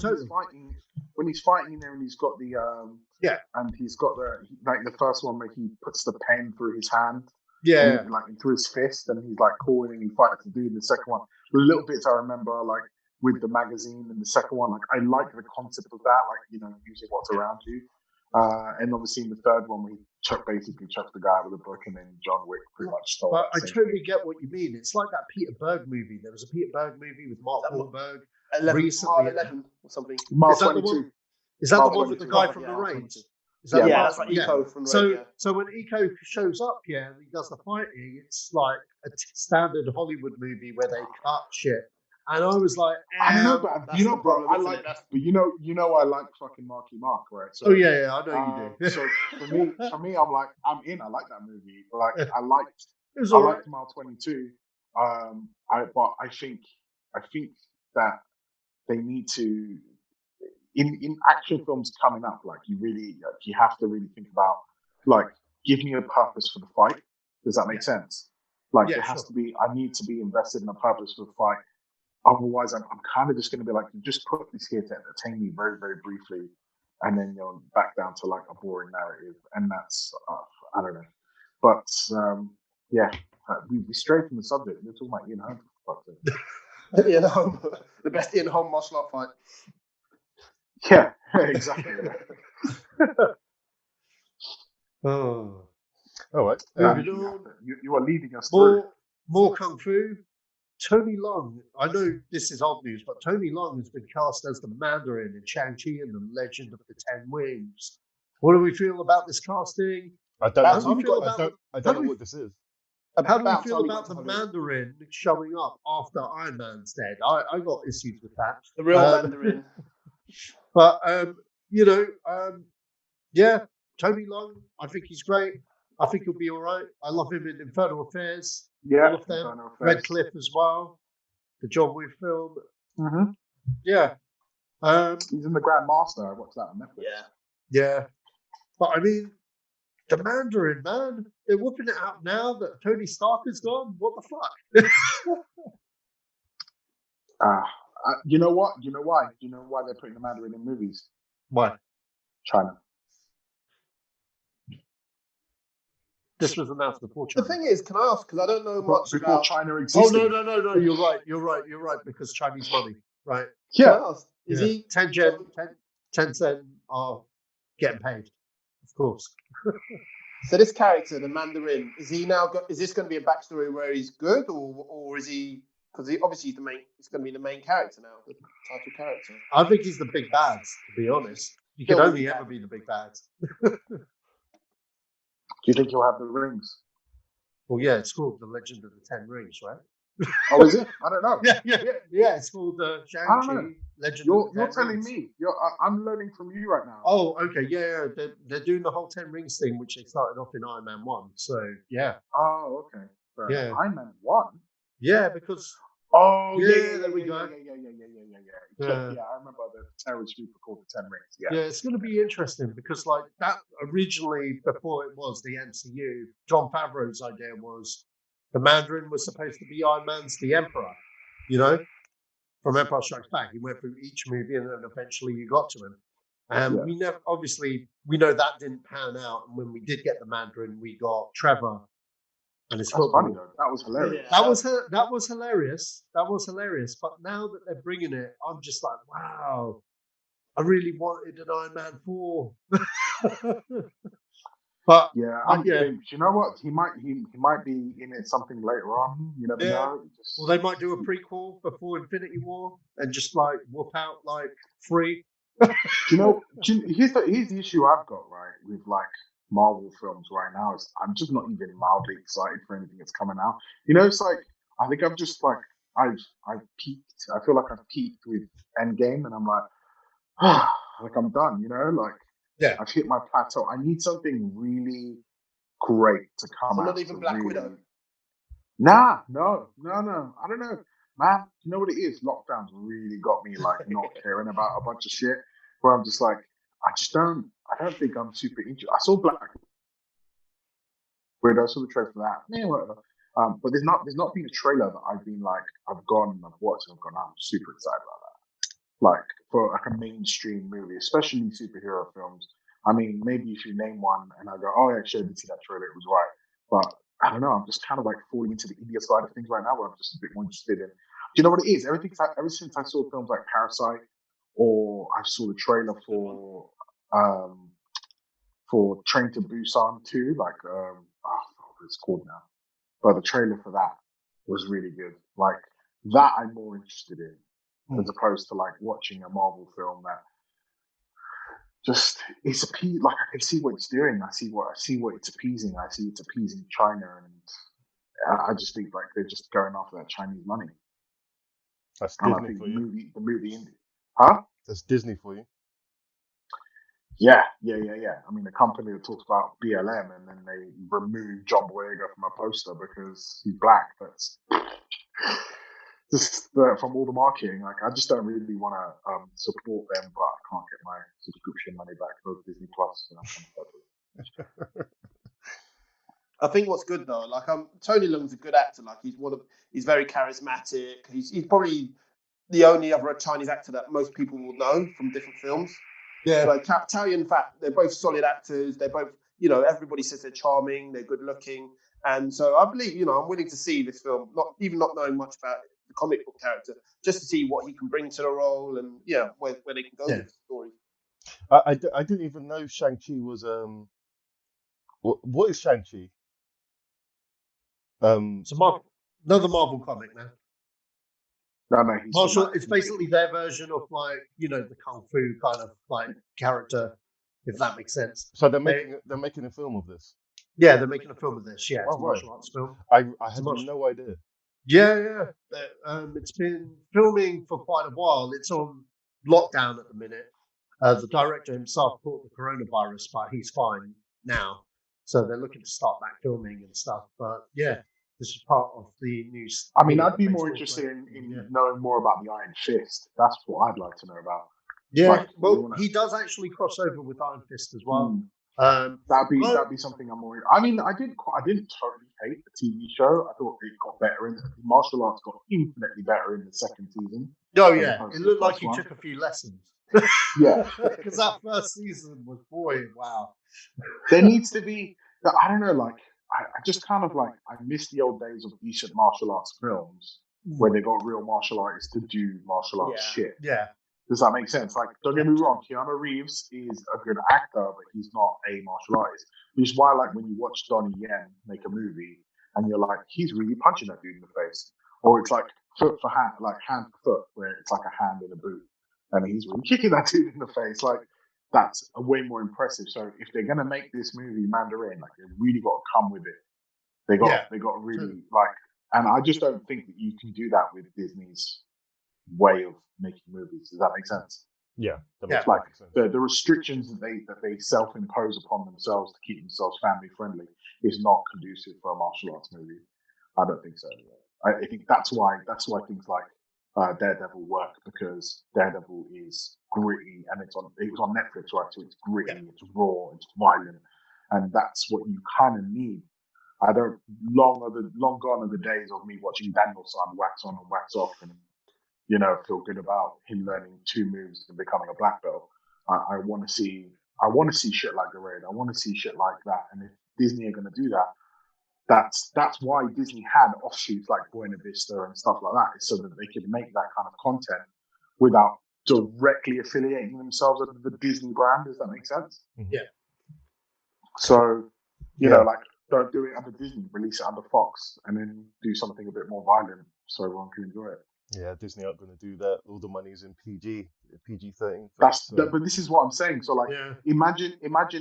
when he's fighting in there, and he's got the and he's got the first one where he puts the pen through his hand, and, like through his fist, and he's like calling and he fights the dude. The second one, the little bits I remember, like with the magazine, and the second one, like I like the concept of that, like using what's around you. And obviously in the third one, we basically chucked the guy with a book, and then John Wick pretty much stole. But I totally get what you mean. It's like that Peter Berg movie. There was a Peter Berg movie with Mark Wahlberg recently. 11 or something. Is that the one? Is that the one with the guy from the Range? That's right. Eco from the Range. So when Eco shows up, and he does the fighting, it's like a standard Hollywood movie where they cut shit. And I was like, I know, but bro, I like that. But I like fucking Marky Mark, right? So, I know you do. So for me, I'm like, I'm in. I like that movie. Like, I liked Mile 22. But I think that they need to in action films coming up. Like, you have to really think about, like, give me a purpose for the fight. Does that make sense? Like, it has to be. I need to be invested in a purpose for the fight. Otherwise, I'm kind of just going to be like, just put this here to entertain me very, very briefly, and then back down to like a boring narrative, and that's I don't know. But we strayed from the subject. We're talking about Ian Holm. Ian Holm, the best Ian Holm martial art fight. Yeah, exactly. Oh, all right. You are leading us through more kung fu. Tony Leung, I know this is old news, but Tony Leung has been cast as the Mandarin in Shang-Chi and the Legend of the Ten Rings. What do we feel about this casting? I don't know what this is. How do we feel about the Mandarin showing up after Iron Man's dead? I got issues with that. The real Mandarin. But, Tony Leung, I think he's great. I think he'll be all right. I love him in Infernal Affairs. Yeah, all of them. Red Cliff as well. The John Wick film. Mm-hmm. Yeah. He's in The Grand Master. I watched that on Netflix. Yeah. But I mean, the Mandarin, man, they're whooping it out now that Tony Stark is gone. What the fuck? You know what? You know why? You know why they're putting the Mandarin in movies? Why? China. This was announced before China. The thing is, can I ask, because I don't know much before about China existed. Oh, no. You're right, because Chinese money, right? Yeah. Is he Tencent are getting paid, of course. So this character, the Mandarin, is this going to be a backstory where he's good, or is he? Because obviously it's going to be the main character now, the title character. I think he's the big bad. To be honest, you can only ever be the big bad. Do you think he'll have the rings? Well, yeah, it's called The Legend of the Ten Rings, right? Oh, is it? I don't know. Yeah. It's called I don't Shang-Chi, know. Legend You're of the Ten telling Rings. me. I'm learning from you right now. Oh, okay, yeah. They're doing the whole Ten Rings thing, which they started off in Iron Man 1. So, yeah. Oh, okay. Fair Yeah. enough. Iron Man 1? Yeah, because... Oh, yeah, there we go. Yeah, I remember the terrorist group called the Ten Rings. Yeah. Yeah, it's going to be interesting because, like, that originally, before it was the MCU, John Favreau's idea was the Mandarin was supposed to be Iron Man's the Emperor, you know, from Empire Strikes Back. He went through each movie and then eventually you got to him. And we never, obviously, we know that didn't pan out. And when we did get the Mandarin, we got Trevor. And it's funny though. That was hilarious. That was hilarious. That was hilarious. But now that they're bringing it, I'm just like, wow. I really wanted an Iron Man 4. But yeah, you know what? He might be in it something later on. You never know. Well, they might do a prequel before Infinity War and just like whoop out like 3. Here's the issue I've got right with like Marvel films right now is I'm just not even mildly excited for anything that's coming out. You know, it's like I think I'm just like I've peaked. I feel like I've peaked with Endgame, and I'm like, like I'm done. You know, like I've hit my plateau. I need something really great to come out. Not even Black Widow. Nah, no. I don't know, man. You know what it is? Lockdown's really got me like not caring about a bunch of shit. Where I'm just like, I don't think I'm super interested. I saw Black Widow. I saw the trailer for that. Yeah, whatever. But there's not been a trailer that I've been like, I've gone and I've watched and I've gone, I'm super excited about that. Like for like a mainstream movie, especially superhero films. I mean, maybe if you name one and I go, oh, actually, I did see that trailer, it was right. But I don't know, I'm just kind of like falling into the India side of things right now where I'm just a bit more interested in. Do you know what it is? Ever since I saw films like Parasite or I saw the trailer for Train to Busan 2, like, I forgot what it's called now. But the trailer for that was really good. Like, that I'm more interested in. As opposed to like watching a Marvel film that just it's like I can see what it's doing. I see what it's appeasing. I see it's appeasing China, and I just think like they're just going after that Chinese money. That's and Disney I think for you. The movie, huh? That's Disney for you. Yeah. I mean, the company that talks about BLM and then they remove John Boyega from a poster because he's black. That's just from all the marketing. Like, I just don't really want to support them, but I can't get my subscription money back for Disney Plus. I think what's good though, like Tony Leung's a good actor. Like he's very charismatic. He's probably the only other Chinese actor that most people will know from different films. Yeah. Like Chow Yun-fat, they're both solid actors. They're both, everybody says they're charming, they're good looking. And so I believe, I'm willing to see this film, not knowing much about the comic book character, just to see what he can bring to the role and where they can go with the story. I didn't even know Shang-Chi was what is Shang-Chi? It's another Marvel comic now. No, it's basically their version of like, the Kung Fu kind of like character, if that makes sense. So they're making a film of this? Yeah, they're making a film of this. Yeah, it's a martial arts film. I had no idea. Yeah. It's been filming for quite a while. It's on lockdown at the minute. The director himself caught the coronavirus, but he's fine now. So they're looking to start back filming and stuff. But yeah, this is part of the news. I mean, I'd be more interested in knowing more about the Iron Fist. That's what I'd like to know about. Yeah, he does actually cross over with Iron Fist as well. That'd be something I'm more. I mean, I didn't totally hate the TV show. I thought it got better, and martial arts got infinitely better in the second season. Oh yeah, it looked like he took a few lessons. Yeah, because that first season was wow. There needs to be. I don't know, like I just kind of like I miss the old days of decent martial arts films where they got real martial artists to do martial arts shit. Yeah. Does that make sense? Like, don't get me wrong, Keanu Reeves is a good actor, but he's not a martial artist. Which is why, like, when you watch Donnie Yen make a movie, and you're like, he's really punching that dude in the face, or it's like foot for hand, like hand for foot, where it's like a hand in a boot, and he's really kicking that dude in the face. Like, that's a way more impressive. So if they're gonna make this movie Mandarin, like, they really got to come with it. They got really like, And I just don't think that you can do that with Disney's way of making movies. Does that make sense? Yeah, It's like the restrictions that they self-impose upon themselves to keep themselves family friendly is not conducive for a martial arts movie. I don't think so. I think that's why things like Daredevil work, because Daredevil is gritty and it was on Netflix, right? So it's gritty, it's raw, it's violent, and that's what you kind of need. I don't long gone are the days of me watching Daniel-san wax on and wax off and feel good about him learning 2 moves and becoming a black belt. I want to see shit like The Raid. I want to see shit like that. And if Disney are going to do that, that's why Disney had offshoots like Buena Vista and stuff like that, is so that they could make that kind of content without directly affiliating themselves with the Disney brand. Does that make sense? Yeah. So, you know, like, don't do it under Disney, release it under Fox, and then do something a bit more violent so everyone can enjoy it. Yeah, Disney aren't going to do that. All the money's in PG-13. But this is what I'm saying. So, like, imagine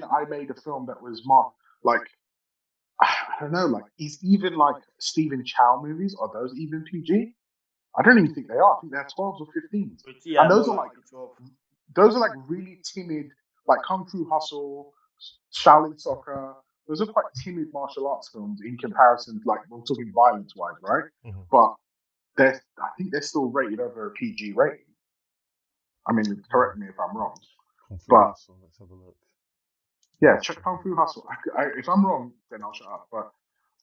I made a film that was more like, I don't know, like, is even like Stephen Chow movies, are those even PG? I don't even think they are. I think they're 12s or 15s. Yeah, and those are like really timid, like Kung Fu Hustle, Shaolin Soccer. Those are quite timid martial arts films in comparison. Like, we're talking violence-wise, right? Mm-hmm. But I think they're still rated over a PG rating. I mean, correct me if I'm wrong. But let's have a look. Yeah, check Kung Fu Hustle. If I'm wrong, then I'll shut up. But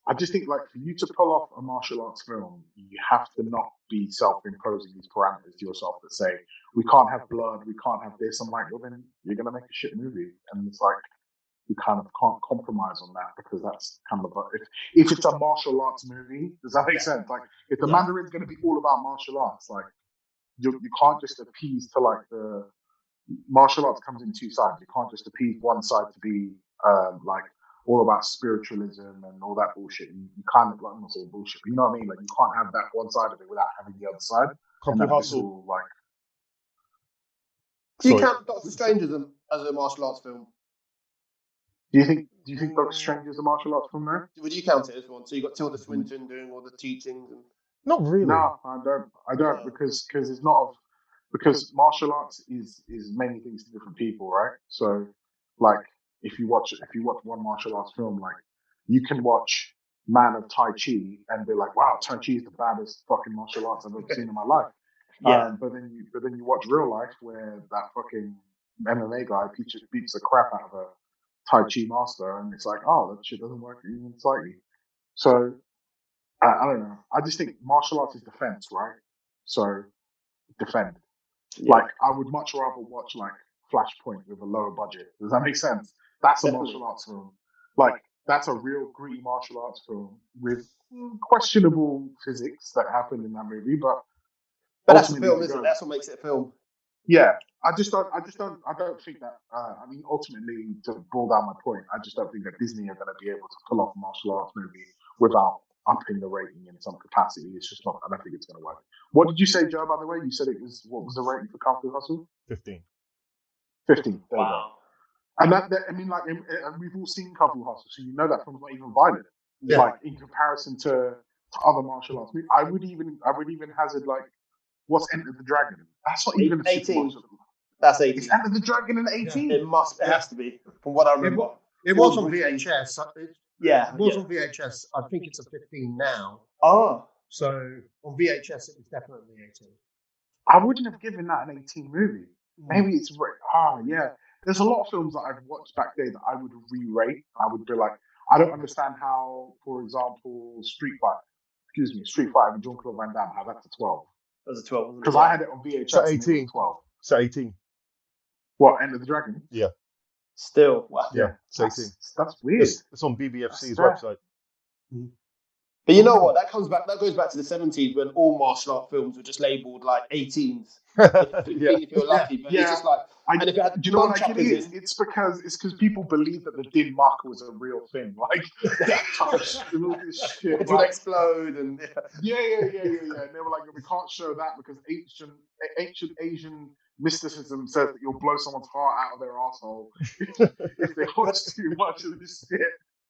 I just think, like, for you to pull off a martial arts film, you have to not be self-imposing these parameters to yourself that say, we can't have blood, we can't have this. I'm like, well, then you're going to make a shit movie. And it's like, you kind of can't compromise on that, because that's kind of if it's a martial arts movie, does that make sense? Like, if the Mandarin's going to be all about martial arts, like, you can't just appease to, like, the martial arts comes in 2 sides. You can't just appease one side to be like all about spiritualism and all that bullshit. You kind of, like, I'm not saying bullshit, but you know what I mean? Like, you can't have that one side of it without having the other side. Kung Fu Hustle, like. Do you count Doctor Strange as a martial arts film? Do you think Doctor Strange is a martial arts film there? Would you count it as one? So you got Tilda Swinton doing all the teachings and. Not really. No, I don't because it's not. Because martial arts is many things to different people, right? So, like, if you watch one martial arts film, like, you can watch Man of Tai Chi and be like, wow, Tai Chi is the baddest fucking martial arts I've ever seen in my life. Yeah. But then you watch real life, where that fucking MMA guy beats the crap out of a Tai Chi master, and it's like, oh, that shit doesn't work even slightly. So I don't know. I just think martial arts is defense, right? So defend. Yeah. Like, I would much rather watch, like, Flashpoint with a lower budget. Does that make sense? That's a martial arts film. Like, that's a real gritty martial arts film with questionable physics that happen in that movie, but that's a film, isn't it? That's what makes it a film. Yeah, I don't think that. I mean, ultimately, to boil down my point, I just don't think that Disney are going to be able to pull off a martial arts movie without upping the rating in some capacity. It's just not. I don't think it's going to work. What did you say, Joe? By the way, you said it was, what was the rating for Kung Fu Hustle? 15. 15. There Wow. You go. And I mean, like, and we've all seen Kung Fu Hustle, so you know that film's not even violent. Yeah. Like, in comparison to other martial arts movies, I would even hazard, like, what's Enter the Dragon? That's not even 18. That's 18. Is Enter the Dragon in 18? Yeah. It has to be, from what I remember. It was on VHS. It was on VHS. I think it's a 15 now. Oh. So on VHS, it was definitely 18. I wouldn't have given that an 18 movie. Maybe it's yeah. There's a lot of films that I've watched back there that I would re-rate. I would be like, I don't understand how, for example, Street Fighter with Jean-Claude Van Damme, how that's a 12. That was a 12. Because I had it on VHS. So 18. 12. So 18. What, Enter the Dragon? Yeah. Still, wow. Yeah, it's 18. That's weird. It's on BBFC's website. But you know what? That goes back to the 70s, when all martial art films were just labelled like 18s. If you're lucky, but it's just like. And if it had, do you know what it is? It's because people believe that the Din marker was a real thing. Like, all this shit. It would explode and. Yeah. And they were like, we can't show that because ancient Asian mysticism says that you'll blow someone's heart out of their asshole if they watch too much of this shit.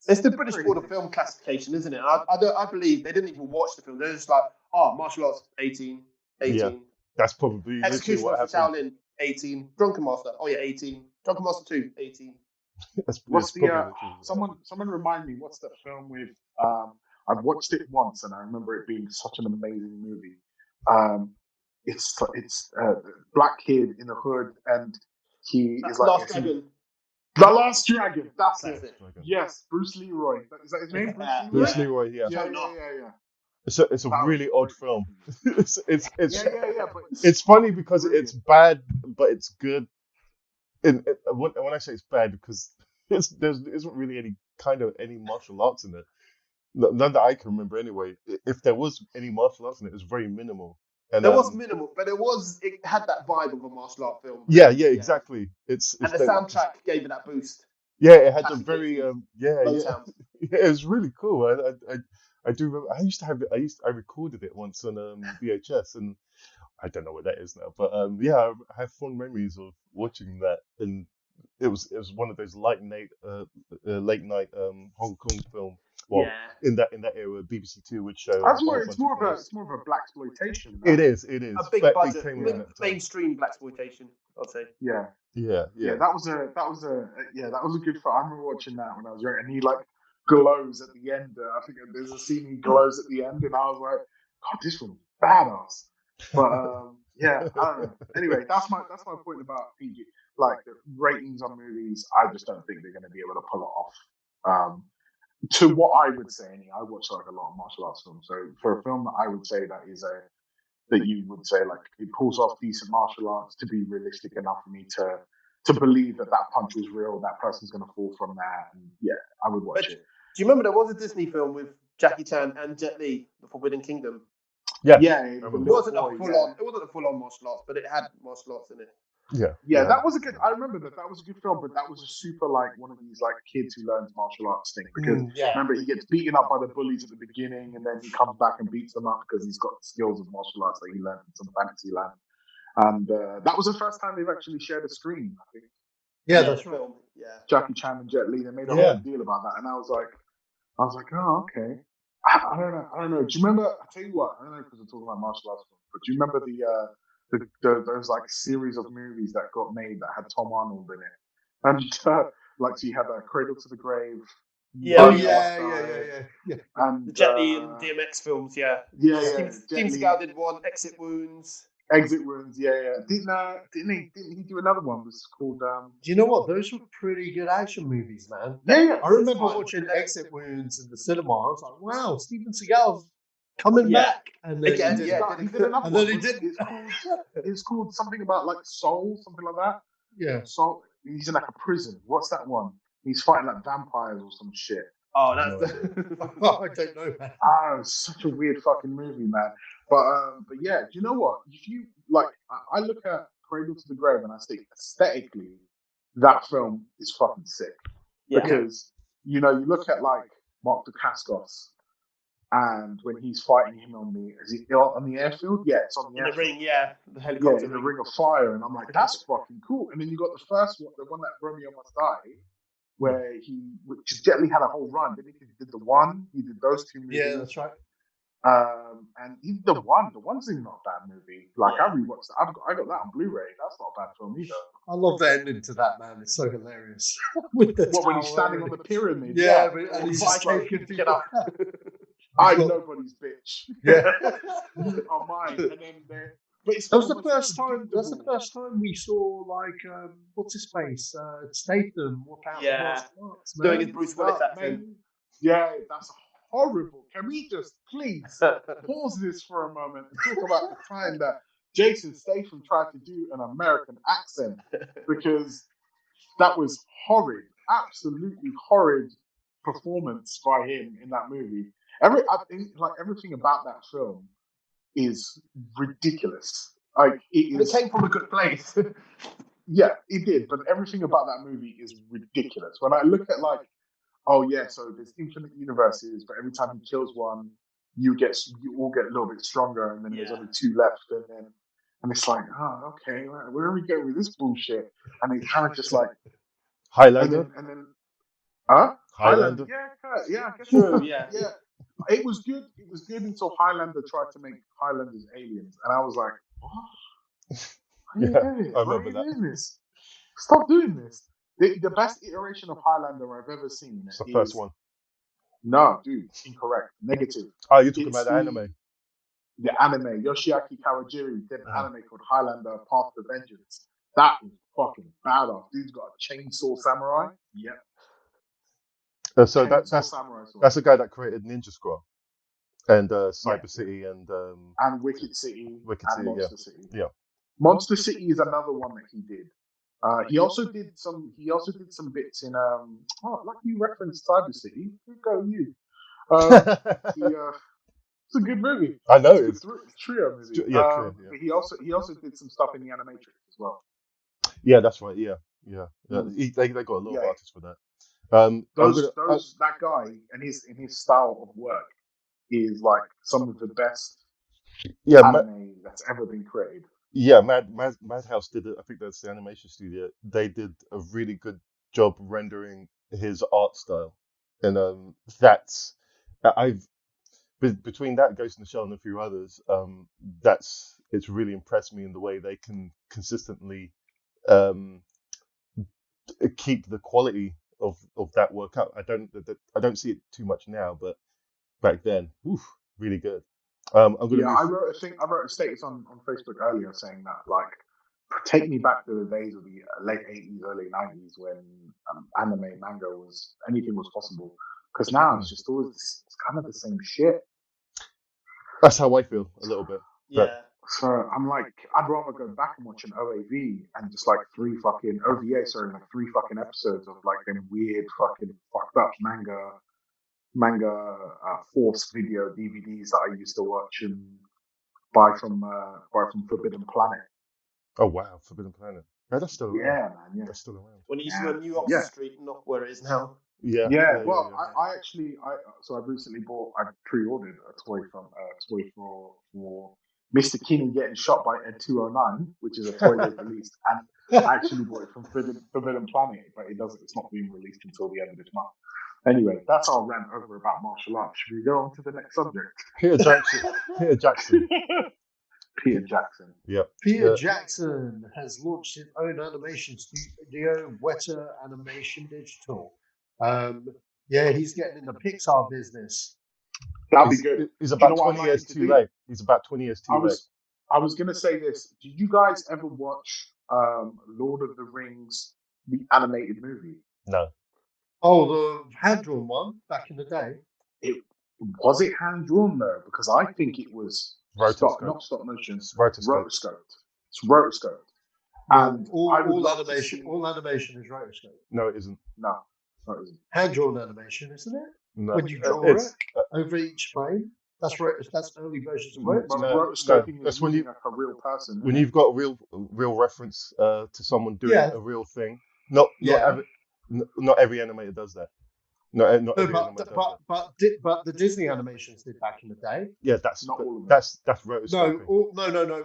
It's the British Board of Film Classification, isn't it? I believe they didn't even watch the film. They're just like, martial arts, 18. Yeah, that's probably literally Execution what of happened. Shaolin, 18. Drunken Master, 18. Drunken Master 2, 18. What's the someone remind me? What's that film with? I've watched it once and I remember it being such an amazing movie. It's black kid in the hood and he is like Last Dragon. The Last Dragon. That's it. Yes, Bruce Leroy. Is that his name? Bruce Leroy. Yeah. It's a really odd film. It's but it's funny because it's bad, but it's good. And when I say it's bad, because there isn't really any martial arts in it. None that I can remember anyway. If there was any martial arts in it, it was very minimal. And there was minimal, but it had that vibe of a martial art film. Yeah, exactly. And the soundtrack gave it that boost. Yeah, it had a very it was really cool. I do remember. I recorded it once on VHS, and I don't know what that is now, but I have fond memories of watching that, and it was one of those late night Hong Kong film. Well, in that era, BBC Two would show. It's more of a blaxploitation. It is. A big budget, mainstream blaxploitation, I'd say. Yeah. That was a good film. I remember watching that when I was young, and he glows at the end. I think there's a scene he glows at the end, and I was like, God, this film is badass. But I don't know. Anyway, that's my point about PG. Like the ratings on movies, I just don't think they're going to be able to pull it off. To what I would say, I watch a lot of martial arts films. So for a film that I would say that you would say it pulls off decent martial arts to be realistic enough for me to believe that punch was real, that person's going to fall from that, and I would watch it. Do you remember there was a Disney film with Jackie Chan and Jet Li, The Forbidden Kingdom? It wasn't a full on martial arts, but it had martial arts in it. Yeah, that was a good. I remember that was a good film, but that was a super one of these kids who learns martial arts thing because remember he gets beaten up by the bullies at the beginning, and then he comes back and beats them up because he's got the skills of martial arts that he learned in some fantasy land. And that was the first time they've actually shared a screen, I think. Yeah, that's right. Jackie Chan and Jet Li, they made a whole deal about that, and I was like, oh, okay. I don't know. Do you remember? I tell you what, I don't know because we're talking about martial arts, but do you remember those series of movies that got made that had Tom Arnold in it, and so you had Cradle to the Grave. Yeah. And the Jet Li and DMX films, Steven Seagal did one. Exit Wounds. Didn't he do another one? It was called. Do you know what? Those were pretty good action movies, man. Yeah. I remember watching Exit Wounds in the cinema. I was like, wow, Steven Seagal's coming back. And then again, he did and then he didn't. It's called something about Soul, something like that. Yeah. Soul. He's in a prison. What's that one? He's fighting vampires or some shit. Oh, that's I don't know, man. It's such a weird fucking movie, man. But yeah, do you know what? If you I look at Cradle to the Grave and I think aesthetically, that film is fucking sick. Yeah. Because you look at Mark Dacascos, and when he's fighting him on the airfield, it's on the airfield. Ring, the helicopter, in the ring of fire, and I'm like, that's fucking cool. And then you got the first one, the one that Romeo Must Die, where which Jet Li had a whole run. Then he did the one, he did those two movies. Yeah, that's right. And even the one's even not a bad movie. I rewatched that. I got that on Blu-ray. That's not a bad film either. I love the ending to that, man. It's so hilarious. With the when he's standing on the pyramid? And he's just choking get up. I'm nobody's bitch. Yeah. On mine. And then that was the first time. That's the first time we saw what's his face, Statham. Doing his Bruce Willis accent. Yeah, that's horrible. Can we just please pause this for a moment and talk about the time that Jason Statham tried to do an American accent, because that was horrid, absolutely horrid performance by him in that movie. I think everything about that film is ridiculous. It came from a good place. Yeah, it did, but everything about that movie is ridiculous. When I look at so there's infinite universes, but every time he kills one, you all get a little bit stronger, and then there's only two left, and it's like, oh, okay, where are we going with this bullshit? And it's kind of just Highlander, and then Highlander. Yeah, I guess True, yeah. It was good. It was good until Highlander tried to make Highlanders aliens, and I was like, what? Why are you doing? I Why are remember you that. doing this? Stop doing this. The best iteration of Highlander I've ever seen It's the is first one. No, dude, incorrect. Negative. Oh, you're talking It's about the anime. The anime. Yoshiaki Kawajiri did an anime called Highlander Path to Vengeance. That is fucking badass. Dude's got a chainsaw samurai. Yep. So Chainsaw samurai sword. that's the guy that created Ninja Scroll and Cyber City and Wicked City Wicked and City, Monster City. Yeah. Monster City is another one that he did. He also did some bits in like you referenced Cyber City. Good go you. It's a good movie. I know it's a good trio movie. Trio, yeah. But he also did some stuff in the Animatrix as well. Yeah, that's right. Yeah. They got a lot of artists for that. That guy and his style of work is like some of the best anime that's ever been created. Yeah, Madhouse did it. I think that's the animation studio. They did a really good job rendering his art style, and that's between that, Ghost in the Shell, and a few others. It's really impressed me in the way they can consistently keep the quality of that work up. I don't see it too much now, but back then, really good. I wrote a status on Facebook earlier saying that, like, take me back to the days of the late 80s, early 90s when anime, manga anything was possible. Because now it's just always it's kind of the same shit. That's how I feel a little bit. Yeah. So I'm like, I'd rather go back and watch an OAV and just like three fucking episodes of like them weird fucking fucked up manga Force video DVDs that I used to watch and buy from Forbidden Planet. Oh wow, Forbidden Planet. No, that's still around. Yeah, man. Yeah, that's still around. When it used to be on New Oxford Street, not where it is now. Yeah. I recently I pre-ordered a toy for Mr. Keenan getting shot by Ed 209, which is a toy they've released, and I actually bought it from Forbidden Planet, but it's not being released until the end of this month. Anyway, that's our rant over about martial arts. Should we go on to the next subject? Peter Jackson. Peter Yeah. Jackson has launched his own animation studio, Weta Animation Digital. He's getting in the Pixar business. That'd be good. He's about 20 years too late. He's about 20 years too late. I was going to say this. Did you guys ever watch Lord of the Rings, the animated movie? No. Oh, the hand-drawn one back in the day? Was it hand-drawn, though? Because I think it was not stop motion. It's rotoscoped. It's rotoscoped. And all animation is rotoscoped. No, it isn't. No, it isn't. Hand-drawn animation, isn't it? No. When you draw it over each frame, that's early versions of rotoscoping. That's when you like a real person. When you've got a real reference to someone doing a real thing. Not every animator does that. Not every animator does that. But the Disney animations did back in the day. Yeah, that's rotoscoping. No.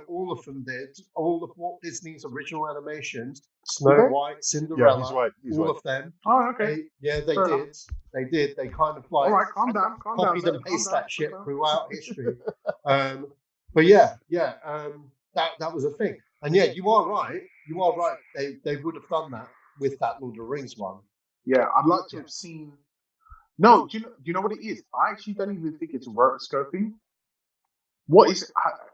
All of them did. All of Walt Disney's original animations, Snow White, Cinderella, he's all right. of them. Oh, okay. They did. They did. They kind of like all right, calm down, copied and pasted that shit throughout history. But that was a thing. And yeah, you are right. They would have done that with that Lord of the Rings one. Yeah, I'd like to have seen. No, do you know what it is? I actually don't even think it's rotoscoping. What is it?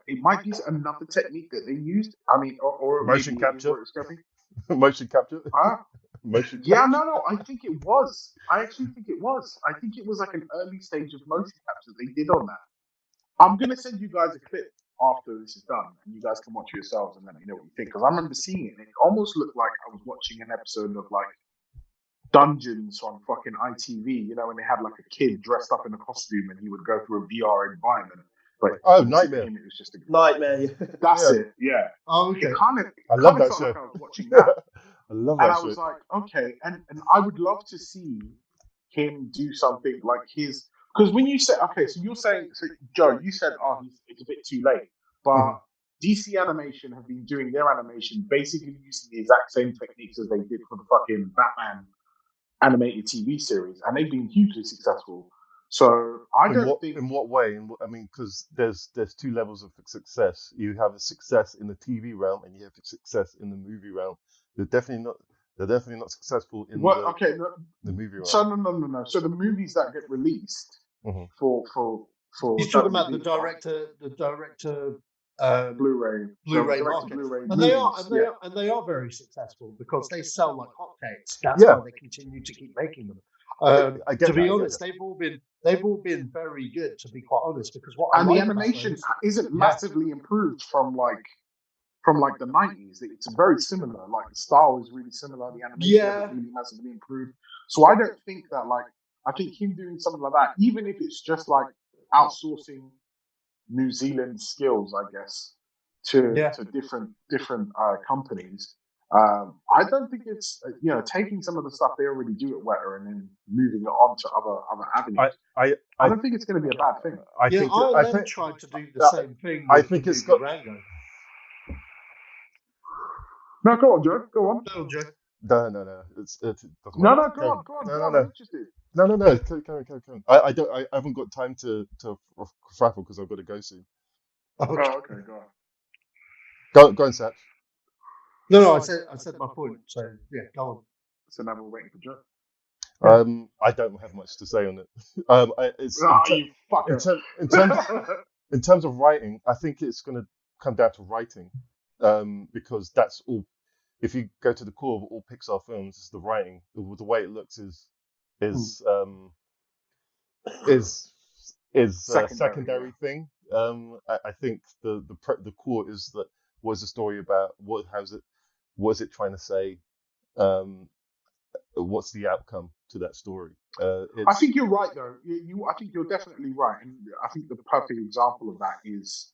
It might be another technique that they used. I mean, or motion capture. Motion capture. Motion capture. Yeah, no. I think it was. I actually think it was. I think it was like an early stage of motion capture they did on that. I'm gonna send you guys a clip after this is done, and you guys can watch it yourselves and let me know what you think. Because I remember seeing it, and it almost looked like I was watching an episode of like Dungeons on fucking ITV. You know, when they had like a kid dressed up in a costume and he would go through a VR environment. But Nightmare! It was just a Nightmare. That's it. Yeah. Oh, okay. I love that show. Like I was watching that. I love that. And I was like, okay, and I would love to see him do something like his. Because when you say, okay, so you're saying, Joe, you said, it's a bit too late, but DC Animation have been doing their animation basically using the exact same techniques as they did for the fucking Batman animated TV series, and they've been hugely successful. So I don't think. In what way? I mean, because there's two levels of success. You have a success in the TV realm, and you have success in the movie realm. They're definitely not successful in the movie realm. So no. So the movies that get released for He's talking about the director Blu-ray market, Blu-ray and movies, they are very successful because they sell like hotcakes. That's why they continue to keep making them. To be honest, they've all been very good. To be quite honest, because the animation isn't massively improved from the 90s. It's very similar. Like the style is really similar. The animation isn't really massively improved. So I don't think that I think him doing something like that, even if it's just like outsourcing New Zealand skills, I guess, to different companies. I don't think it's taking some of the stuff they already do at Weta and then moving it on to other avenues. I don't think it's going to be a bad thing. I think tried to do the same thing. I think it's got. Rango. No, go on, Joe. Go on. No, Joe. No. No. Go on. No. I'm interested. No. Come. I haven't got time to fraffle because I've got to go soon. Okay, go on. Go on, Sach. No. I said my point. So yeah, go on. So now we're waiting for Joe. I don't have much to say on it. In terms of writing, I think it's going to come down to writing, because that's all. If you go to the core of all Pixar films, it's the writing. The way it looks is a secondary thing. I think the core is that what's the story about? What is it trying to say? What's the outcome to that story? I think you're right, though. I think you're definitely right, and I think the perfect example of that is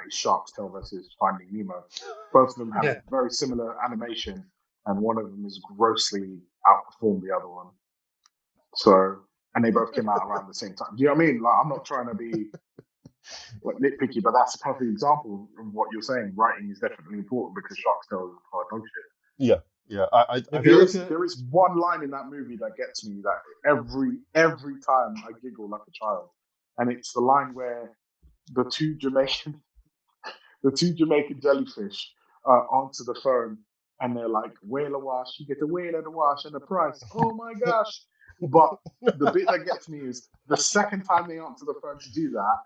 Shark's Tale versus Finding Nemo. Both of them have very similar animation, and one of them is grossly outperformed the other one. So, and they both came out around the same time. Do you know what I mean? Like, I'm not trying to be nitpicky, but that's a perfect example of what you're saying. Writing is definitely important because Shark's Tale is quite dog shit. Yeah. There is one line in that movie that gets me that every time I giggle like a child, and it's the line where the two Jamaican jellyfish answer the phone, and they're like, "Whale a wash, you get a whale and a wash and a price." Oh my gosh! But the bit that gets me is the second time they answer the phone to do that,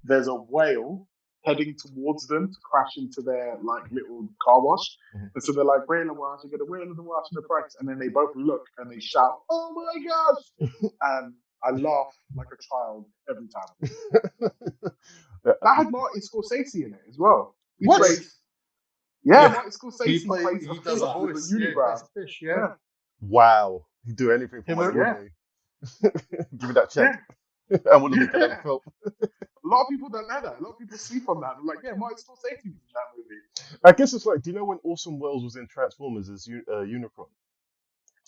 there's a whale heading towards them to crash into their like little car wash, and so they're like, "Whale a wash, you get a whale and a wash and a price," and then they both look and they shout, "Oh my gosh!" and I laugh like a child every time. That had Martin Scorsese in it as well. Martin Scorsese plays he does a voice. Fish, yeah. Wow, he'd do anything for money, wouldn't he? Give me that check. I want to make another film. A lot of people don't know that. A lot of people sleep on that. They're like, yeah, Martin Scorsese was in that movie. I guess it's like, do you know when Orson Welles was in Transformers as Unicron?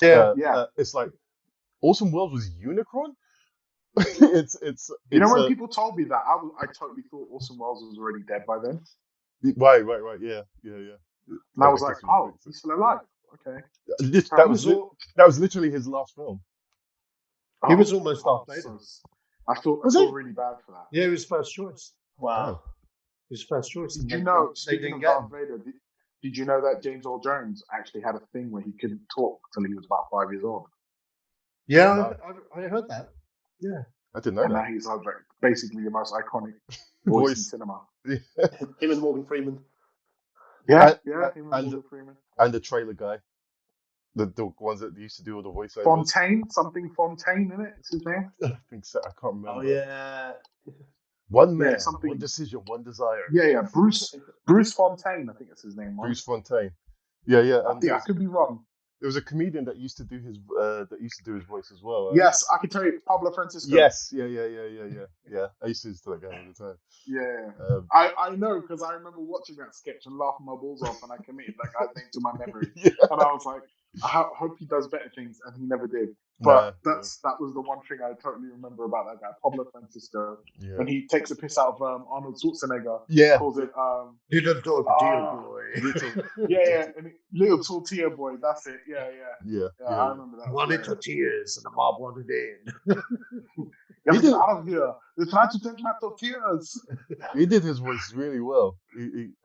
Yeah. It's like, Orson Welles was Unicron? it's when people told me that, I totally thought Orson Welles was already dead by then. Right. Yeah. And I was like, oh, he's still alive. Okay. That was literally his last film. He was almost Darth Vader. I felt really bad for that. Yeah, he was first choice. Wow. His first choice. Did you know, speaking of Darth Vader, did you know that James Earl Jones actually had a thing where he couldn't talk till he was about 5 years old? Yeah, I heard that. Yeah. I didn't know that. And now he's like basically the most iconic voice in cinema. Him and Morgan Freeman. Yeah, him and Morgan Freeman. And the trailer guy. The ones that used to do all the voiceovers. Fontaine, in it. It's his name. I think so. I can't remember. Oh yeah. One man, one decision, one desire. Yeah. Bruce Fontaine, I think it's his name. Bruce Fontaine. Yeah. I could be wrong. There was a comedian that used to do his voice as well. Yes, I can tell you, Pablo Francisco. Yes, yeah. I used to listen to that guy all the time. Yeah, I know because I remember watching that sketch and laughing my balls off, and I committed that guy's name to my memory. And I was like, I hope he does better things, and he never did. But that was the one thing I totally remember about that guy, Pablo Francisco, when he takes a piss out of Arnold Schwarzenegger. Yeah, calls it little tortilla boy. and little tortilla boy. That's it. Yeah. I remember that. Wanted tortillas, and the mob wanted in. Get out of here! They're trying to take my tortillas. He did his voice really well. I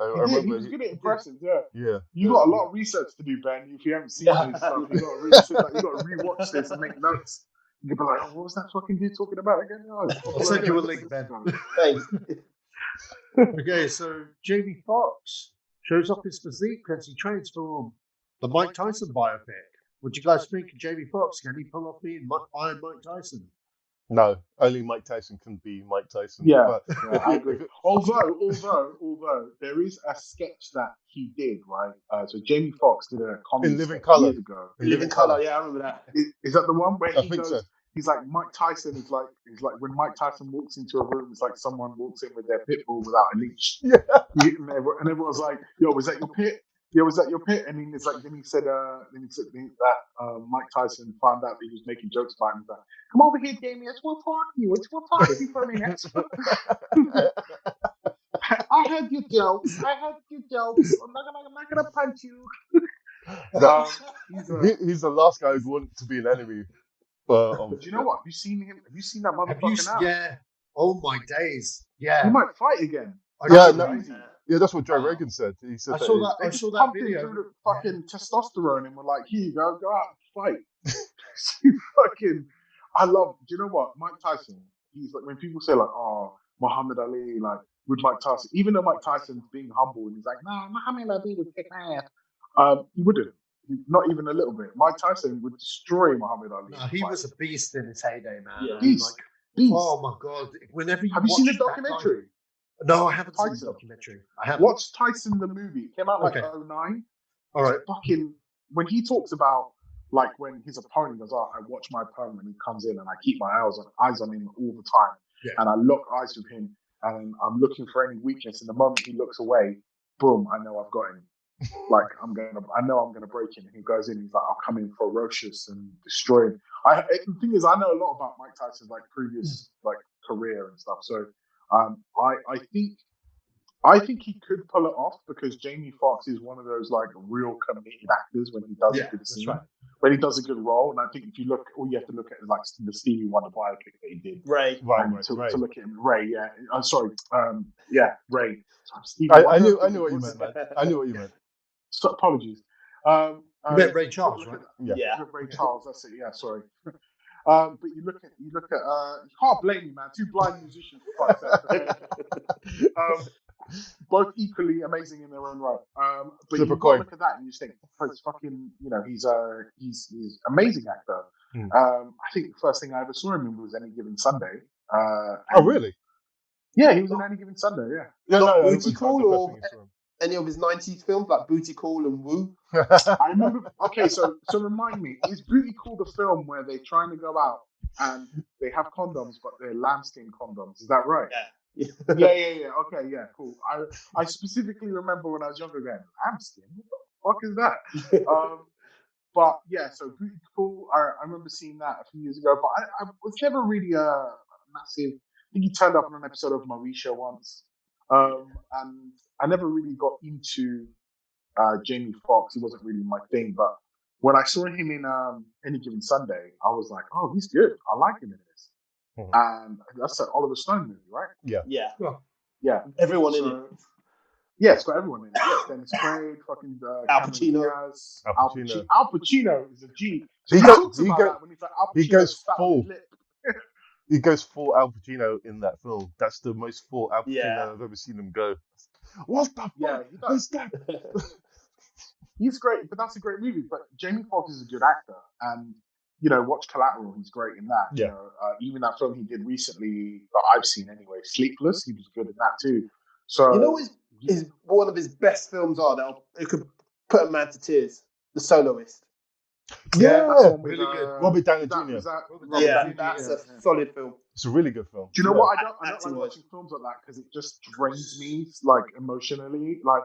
remember he was good at impressions. Yeah. Yeah. You got a lot of research to do, Ben. If you haven't seen this stuff, you got to really sit back. You got to rewatch this and make notes. You'll be like, what was that fucking dude talking about again? I'll send you a link, Ben. Thanks. Okay, so Jamie Foxx shows off his physique as he trains for the Mike Tyson biopic. What do you guys think of Jamie Foxx? Can he pull off being Iron Mike Tyson? No, only Mike Tyson can be Mike Tyson. Yeah, I agree. Although there is a sketch that he did, right? So Jamie Foxx did a comedy in Living sketch Color. years ago. In Living Color, yeah, I remember that. Is that the one where I he think goes? so. He's like Mike Tyson is like when Mike Tyson walks into a room, it's like someone walks in with their pit bull without a leash. Yeah, and everyone's like, "Yo, was that your pit? Yeah, was that your pit?" And then it's like, then he said that Mike Tyson found out that he was making jokes about him. He's like, "Come over here, Damien. We'll talk to you. We'll talk to you for a minute." I heard your jokes. I'm not gonna punch you. he's the last guy who'd want to be an enemy. Do you know what? Have you seen him? Have you seen that motherfucker now? Yeah. Oh my days. Yeah. He might fight again. Yeah, that's what Joe Rogan said. He said I saw that video. Through the fucking testosterone and we're like, here you go out and fight. Do you know what? Mike Tyson, he's like, when people say like, oh, Muhammad Ali, like, with Mike Tyson, even though Mike Tyson's being humble and he's like, no, Muhammad Ali would kick my ass. He wouldn't. Not even a little bit. Mike Tyson would destroy Muhammad Ali. No, he was a beast in his heyday, man. Yeah. Beast. Oh my god! Whenever have you seen the documentary? No, I haven't seen the documentary. I haven't. Watch Tyson the movie. It came out like 2009. All right. Fucking when he talks about like when his opponent goes, I watch my opponent when he comes in and I keep my eyes on him all the time. Yeah. And I lock eyes with him and I'm looking for any weakness. And the moment he looks away, boom, I know I've got him. Like I know I'm gonna break him. And he goes in, he's like, I'll come in ferocious and destroy him. The thing is, I know a lot about Mike Tyson's like previous like career and stuff. So I think he could pull it off because Jamie Foxx is one of those like real committed actors when he does a good scene, when he does a good role. And I think if you look, all you have to look at is like the Stevie Wonder biopic that he did. Ray. To look at him, Ray. Yeah. I'm sorry. Ray. I knew what you meant, man. I knew what you meant. So, apologies. You meant Ray Charles, right? Yeah. Ray Charles. That's it. Yeah. Sorry. But you look at you can't blame me, man. Two blind musicians, for Christ's sake. Both equally amazing in their own right. But you look at that and you think, it's fucking, he's amazing actor. I think the first thing I ever saw him in was Any Given Sunday. Oh really? Yeah, he was in Any Given Sunday. Yeah. Booty Call or any of his 90s films like Booty Call and Woo? I remember. Okay, so remind me, is Booty Call the film where they're trying to go out and they have condoms, but they're lambskin condoms? Is that right? Yeah. Yeah. Okay, yeah, cool. I specifically remember when I was younger going, lambskin? What the fuck is that? But yeah, so Booty Call, I remember seeing that a few years ago, but I was never really a massive. I think he turned up on an episode of Moesha once, and I never really got into Jamie Foxx. He wasn't really my thing, but when I saw him in Any Given Sunday, I was like, oh, he's good. I like him in this. And that's an Oliver Stone movie, right? Yeah. Everyone in it. Yeah, it's got everyone in it. Yeah, Dennis Quaid, fucking Al Pacino. Al Pacino is a G. So he goes full. He goes full Al Pacino in that film. That's the most full Al Pacino I've ever seen him go. What the fuck? Yeah, he does. He's great, but that's a great movie. But Jamie Foxx is a good actor, and watch Collateral. He's great in that. Yeah. Even that film he did recently that I've seen anyway, Sleepless. He was good in that too. So is one of his best films that it could put a man to tears. The Soloist. Yeah, that's really good. Robert Downey Jr. That's a solid film. It's a really good film. Do you know what? I don't like watching films like that because it just drains me, like emotionally. Like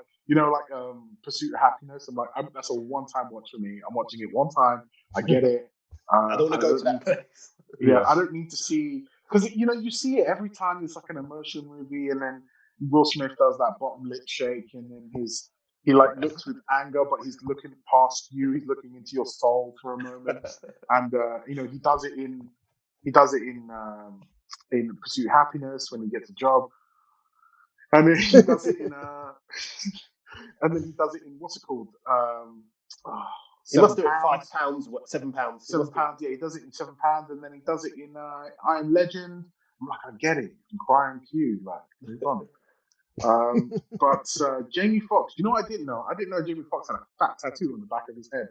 Pursuit of Happiness. I'm like, that's a one-time watch for me. I'm watching it one time. I get it. I don't want to go to that place. I don't need to see, because you see it every time there's like an emotional movie, and then Will Smith does that bottom lip shake, and then he like looks with anger, but he's looking past you. He's looking into your soul for a moment, and he does it in Pursuit of Happiness when he gets a job, and then he does it in and then he does it in what's it called? He must do it £5. What, £7? £7. Yeah, he does it in £7, and then he does it in I Am Legend. I'm not gonna get it. I'm crying to you, like move on. But Jamie Foxx, you know what I didn't know? I didn't know Jamie Foxx had a fat tattoo on the back of his head.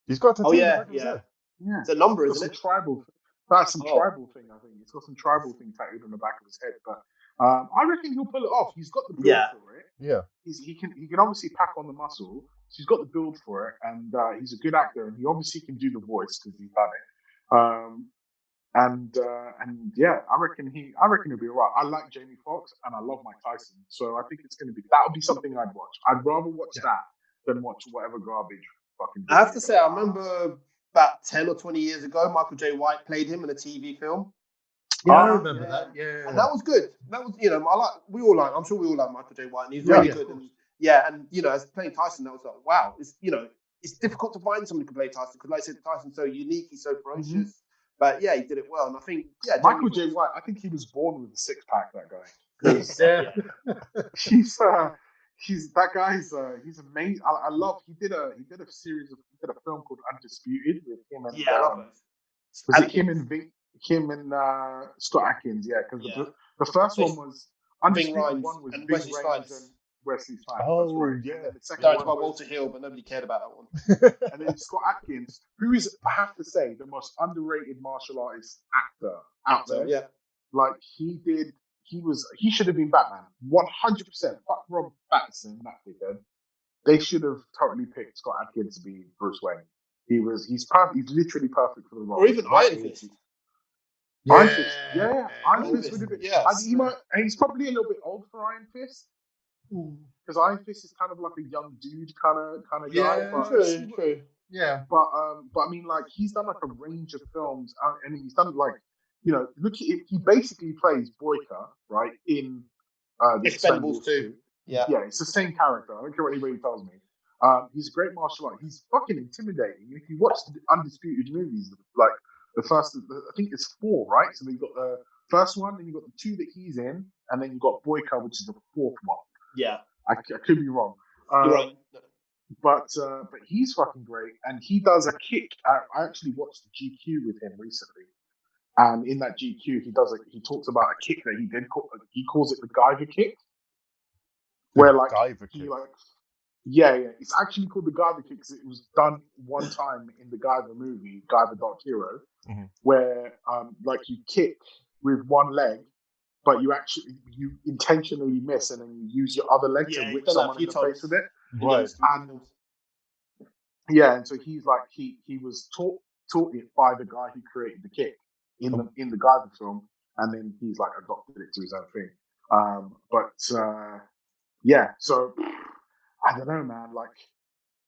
He's got a tattoo on the back of his head. Yeah, it's a number, isn't it? Tribal. That's some tribal thing, I think. He's got some tribal thing tattooed on the back of his head, but I reckon he'll pull it off. He's got the build for it. Yeah. He can obviously pack on the muscle. So he's got the build for it, and he's a good actor, and he obviously can do the voice because he's done it. And I reckon he'll be alright. I like Jamie Foxx, and I love Mike Tyson, so I think that'll be something I'd watch. I'd rather watch that than watch whatever garbage fucking. I have to say, I remember about 10 or 20 years ago, Michael J. White played him in a TV film. Yeah, I remember that. Yeah, and that was good. That was, I'm sure we all like Michael J. White, and he's really good. And as playing Tyson, that was like, wow. It's difficult to find someone who can play Tyson because, like I said, Tyson's so unique, he's so ferocious. Mm-hmm. But yeah, he did it well, and I think Michael J. White. I think he was born with a six-pack. That guy. He's that guy's. He's amazing. I love. He did a film called Undisputed with him and was it him and Scott Adkins? Yeah, because the first one was Undisputed. One was Bing Rames and Wesley Snipes. Oh, right. Yeah. The second one by Walter Hill, but nobody cared about that one. And then Scott Adkins, who is, I have to say, the most underrated martial artist actor out there. Yeah. Like he should have been Batman. 100%. Fuck Rob Pattinson, that dickhead. They should have totally picked Scott Adkins to be Bruce Wayne. He's perfect. He's literally perfect for the role. Or even Iron Fist. Iron Fist. Yeah. Iron Fist would have been. Yeah. He's probably a little bit old for Iron Fist. Because Iron Fist is kind of like a young dude kind of guy. Yeah, true. Yeah, but I mean, like he's done like a range of films, and he's done like, look at it. He basically plays Boyka, right, in the Expendables 2. Yeah, it's the same character. I don't care what anybody tells me. He's a great martial artist. He's fucking intimidating. If you watch the Undisputed movies, like the first, I think it's 4, right? So you've got the first one, then you've got the 2 that he's in, and then you've got Boyka, which is the 4th one. Yeah, I could be wrong. You're right. But he's fucking great, and he does a kick. I actually watched the GQ with him recently, and in that GQ he talks about a kick that he did. He calls it the Guyver kick, where like it's actually called the Guyver kick because it was done one time in the Guyver movie, Guyver Dark Hero, where like you kick with one leg. But you intentionally miss, and then you use your other leg to whip someone in the face with it. Right. And so he's like he was taught it by the guy who created the kick in the Guyver film, and then he's like adopted it to his own thing. So I don't know, man. Like,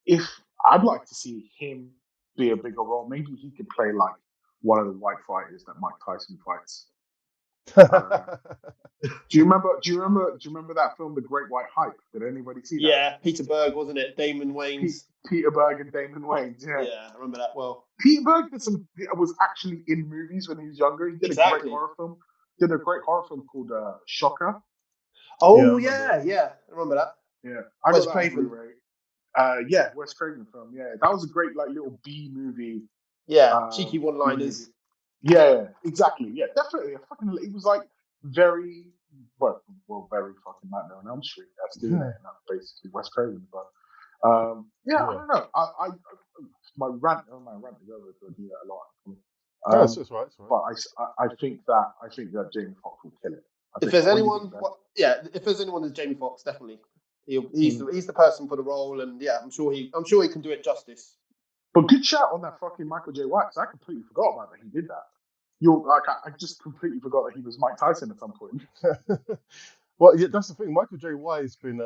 if I'd like to see him be a bigger role, maybe he could play like one of the white fighters that Mike Tyson fights. Do you remember that film, The Great White Hype? Did anybody see that? Yeah, Peter Berg, wasn't it? Damon Wayans. Peter Berg and Damon Wayans. Yeah, I remember that well. Peter Berg was actually in movies when he was younger. He did a great horror film. Did a great horror film called Shocker. Oh yeah, I remember that. Yeah, Wes Craven. Wes Craven film. Yeah, that was a great like little B movie. Yeah, cheeky one-liners. Yeah, exactly. Yeah, definitely. It was like very very fucking Nightmare on Elm Street. That's doing it. And that's basically Wes Craven. But I don't know. I my rant is over to do that a lot. That's right. But I think that Jamie Foxx will kill it. If there's anyone, there's Jamie Foxx, definitely. He's the person for the role, and I'm sure he can do it justice. But good shout on that fucking Michael J. White. I completely forgot about that. He did that. I just completely forgot that he was Mike Tyson at some point. Well, yeah, that's the thing. Michael J. White has been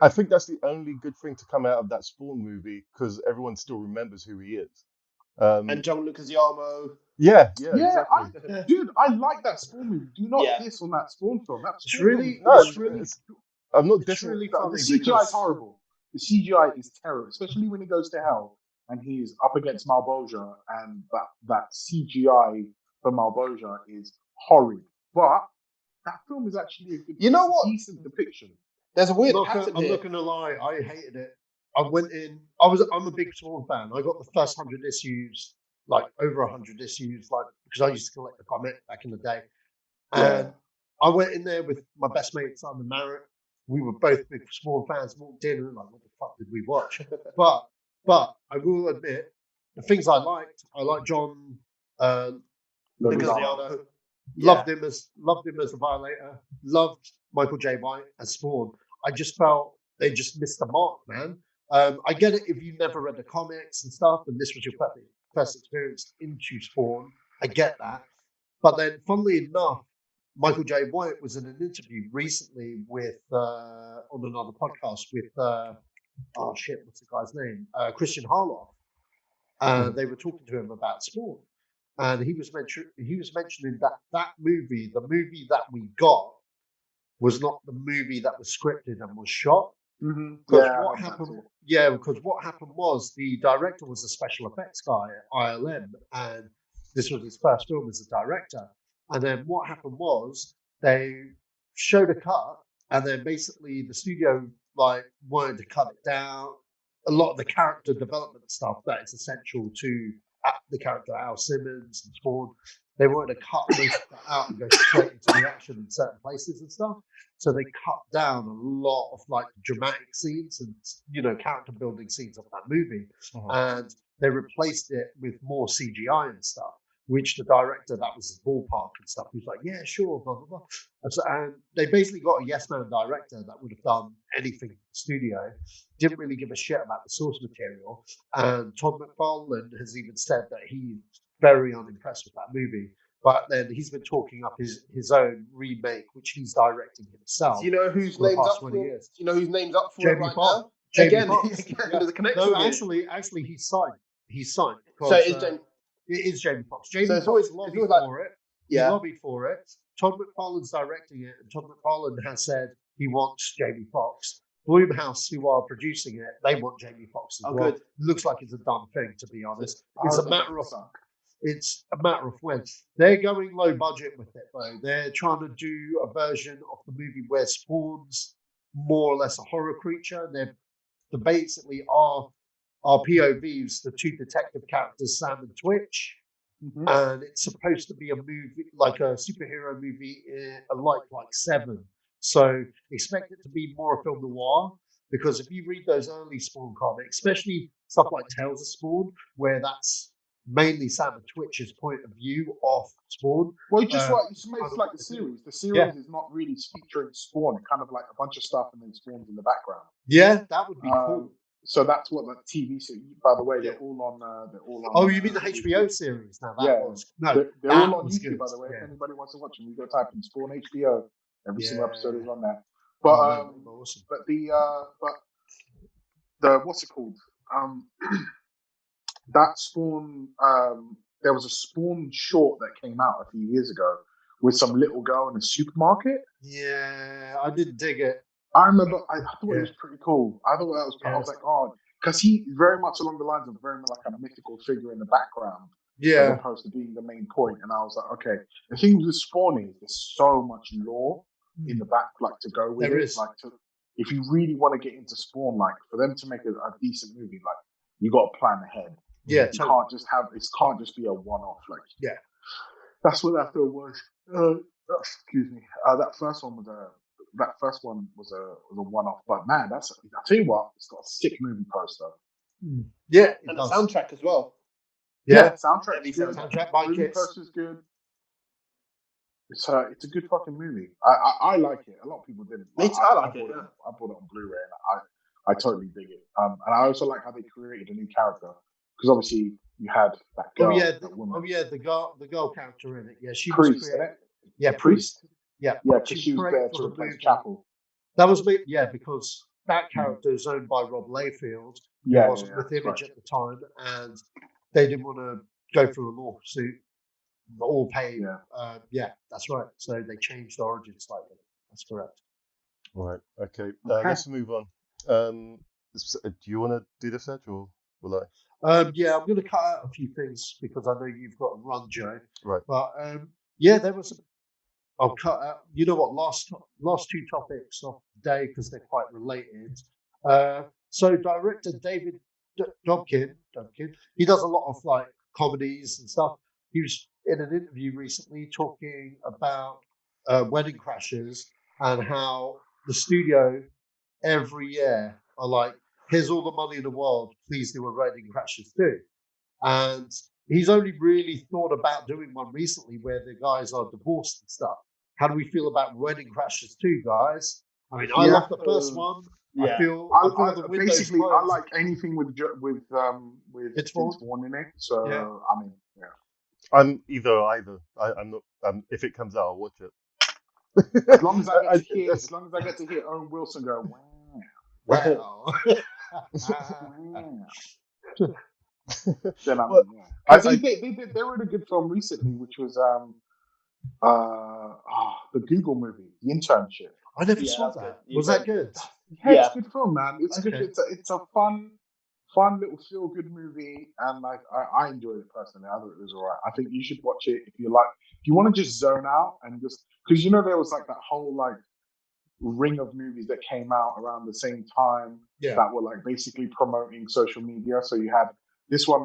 I think that's the only good thing to come out of that Spawn movie because everyone still remembers who he is. And Gianluca Giacomo. Yeah, exactly. Dude, I like that Spawn movie. Do not diss on that Spawn film. It's really, I'm not it's really funny. The CGI is horrible. The CGI is terrible, especially when he goes to hell and he's up against Malboja, and that CGI for Malboja is horrid. But that film is actually a good, decent depiction. There's a weird I'm not gonna lie, I hated it. I went in. I'm a big Spawn fan. I got the first 100 issues, like over 100 issues, like because I used to collect the comic back in the day. And I went in there with my best mate Simon Marrett. We were both big Spawn fans. Walked in and were like, what the fuck did we watch? but I will admit the things I liked. I liked John Leguizamo. Loved him as the Violator. Loved Michael J. White as Spawn. I just felt they just missed the mark, man. I get it if you never read the comics and stuff, and this was your first experience into Spawn. I get that. But then, funnily enough, Michael J. White was in an interview recently with on another podcast with what's the guy's name? Christian Harloff. They were talking to him about Spawn, and he was mentioning that movie, the movie that we got, was not the movie that was scripted and was shot. Because what happened was the director was a special effects guy at ILM, and this was his first film as a director. And then what happened was they showed a cut, and then basically the studio wanted to cut it down. A lot of the character development stuff that is essential to the character Al Simmons and Spawn, they wanted to cut most of that out and go straight into the action in certain places and stuff. So they cut down a lot of dramatic scenes and character building scenes of that movie, and they replaced it with more CGI and stuff. Which the director, that was his ballpark and stuff, he was like, yeah, sure, blah, blah, blah. And they basically got a yes-man director that would have done anything for the studio, didn't really give a shit about the source material. And Todd McFarlane has even said that he's very unimpressed with that movie. But then he's been talking up his own remake, which he's directing himself. Do you know whose name's up for it? Do you know whose name's up for it right now? Again, there's a connection. No, actually, he's signed. So it is Jamie Foxx. Jamie Foxx lobbied for it. Yeah. He lobbied for it. Todd McFarlane's directing it, and Todd McFarlane has said he wants Jamie Foxx. Blumhouse, who are producing it, they want Jamie Foxx as well. Good. Looks like it's a done thing, to be honest. It's a matter of when. They're going low budget with it, though. They're trying to do a version of the movie where Spawn's more or less a horror creature. They basically are POVs, the two detective characters, Sam and Twitch, and it's supposed to be a movie, like a superhero movie, like Seven. So expect it to be more a film noir, because if you read those early Spawn comics, especially stuff like Tales of Spawn, where that's mainly Sam and Twitch's point of view of Spawn. Well, it's like the series. The series is not really featuring Spawn. It's kind of like a bunch of stuff and then Spawn's in the background. Yeah, that would be cool. So that's what the TV series. By the way, they're all on. Oh, you mean the HBO series? Now they're all on YouTube. By the way, if anybody wants to watch them, you go type in Spawn HBO. Every single episode is on there. But awesome. but the what's it called? That Spawn. There was a Spawn short that came out a few years ago with some little girl in a supermarket. Yeah, I didn't dig it. I remember. I thought it was pretty cool. I thought that was. I was like, oh, because he very much along the lines of very much like a mythical figure in the background, as opposed to being the main point. And I was like, okay. The thing with Spawn is there's so much lore in the back, like to go with there it. Is. Like, if you really want to get into Spawn, like for them to make a decent movie, like you got to plan ahead. Yeah, you can't just have. It can't just be a one-off. Like, that's what that film was. Excuse me. That first one was a one-off, but man, I tell you what, it's got a sick movie poster. Yeah, and the soundtrack as well. Yeah, soundtrack. Soundtrack by movie poster's good. It's a good fucking movie. I like it. A lot of people didn't. Me too. I like it. I bought it on Blu-ray, and I totally dig it. And I also like how they created a new character, because obviously you had that girl. The girl character in it. Yeah, she Priest, was created. Yeah, Priest. Yeah, because she was there to replace Chapel. That was me. Yeah, because that character is owned by Rob Layfield. Who was with Image at the time, and they didn't want to go through a lawsuit or pay. Yeah, that's right. So they changed the origin slightly. That's correct. Right. Okay. Let's move on. Do you want to do this, Edge, or will I? Yeah, I'm going to cut out a few things because I know you've got to run, Joe. Right. But yeah, there was. I'll cut out. You know what? Last two topics of the day because they're quite related. So director David Dobkin, he does a lot of like comedies and stuff. He was in an interview recently talking about Wedding Crashers and how the studio every year are like, here's all the money in the world, please do a Wedding Crashers 2. And he's only really thought about doing one recently where the guys are divorced and stuff. How do we feel about Wedding Crashers 2, guys? I mean, I love the first one. Yeah. I feel basically I like anything with Vince Vaughn in it. So Yeah. I mean, yeah. I'm either. I'm not. If it comes out, I'll watch it. As long as I get to hear Owen Wilson go, wow. Then I think they were in a good film recently, which was the Google movie, The Internship. I never saw that. Was that good? Yeah, it's a good film, man. It's good. It's a fun little feel good movie, and like I enjoyed it personally. I thought it was alright. I think you should watch it if you want to just zone out and just because there was like that whole like ring of movies that came out around the same time that were like basically promoting social media. So you had this one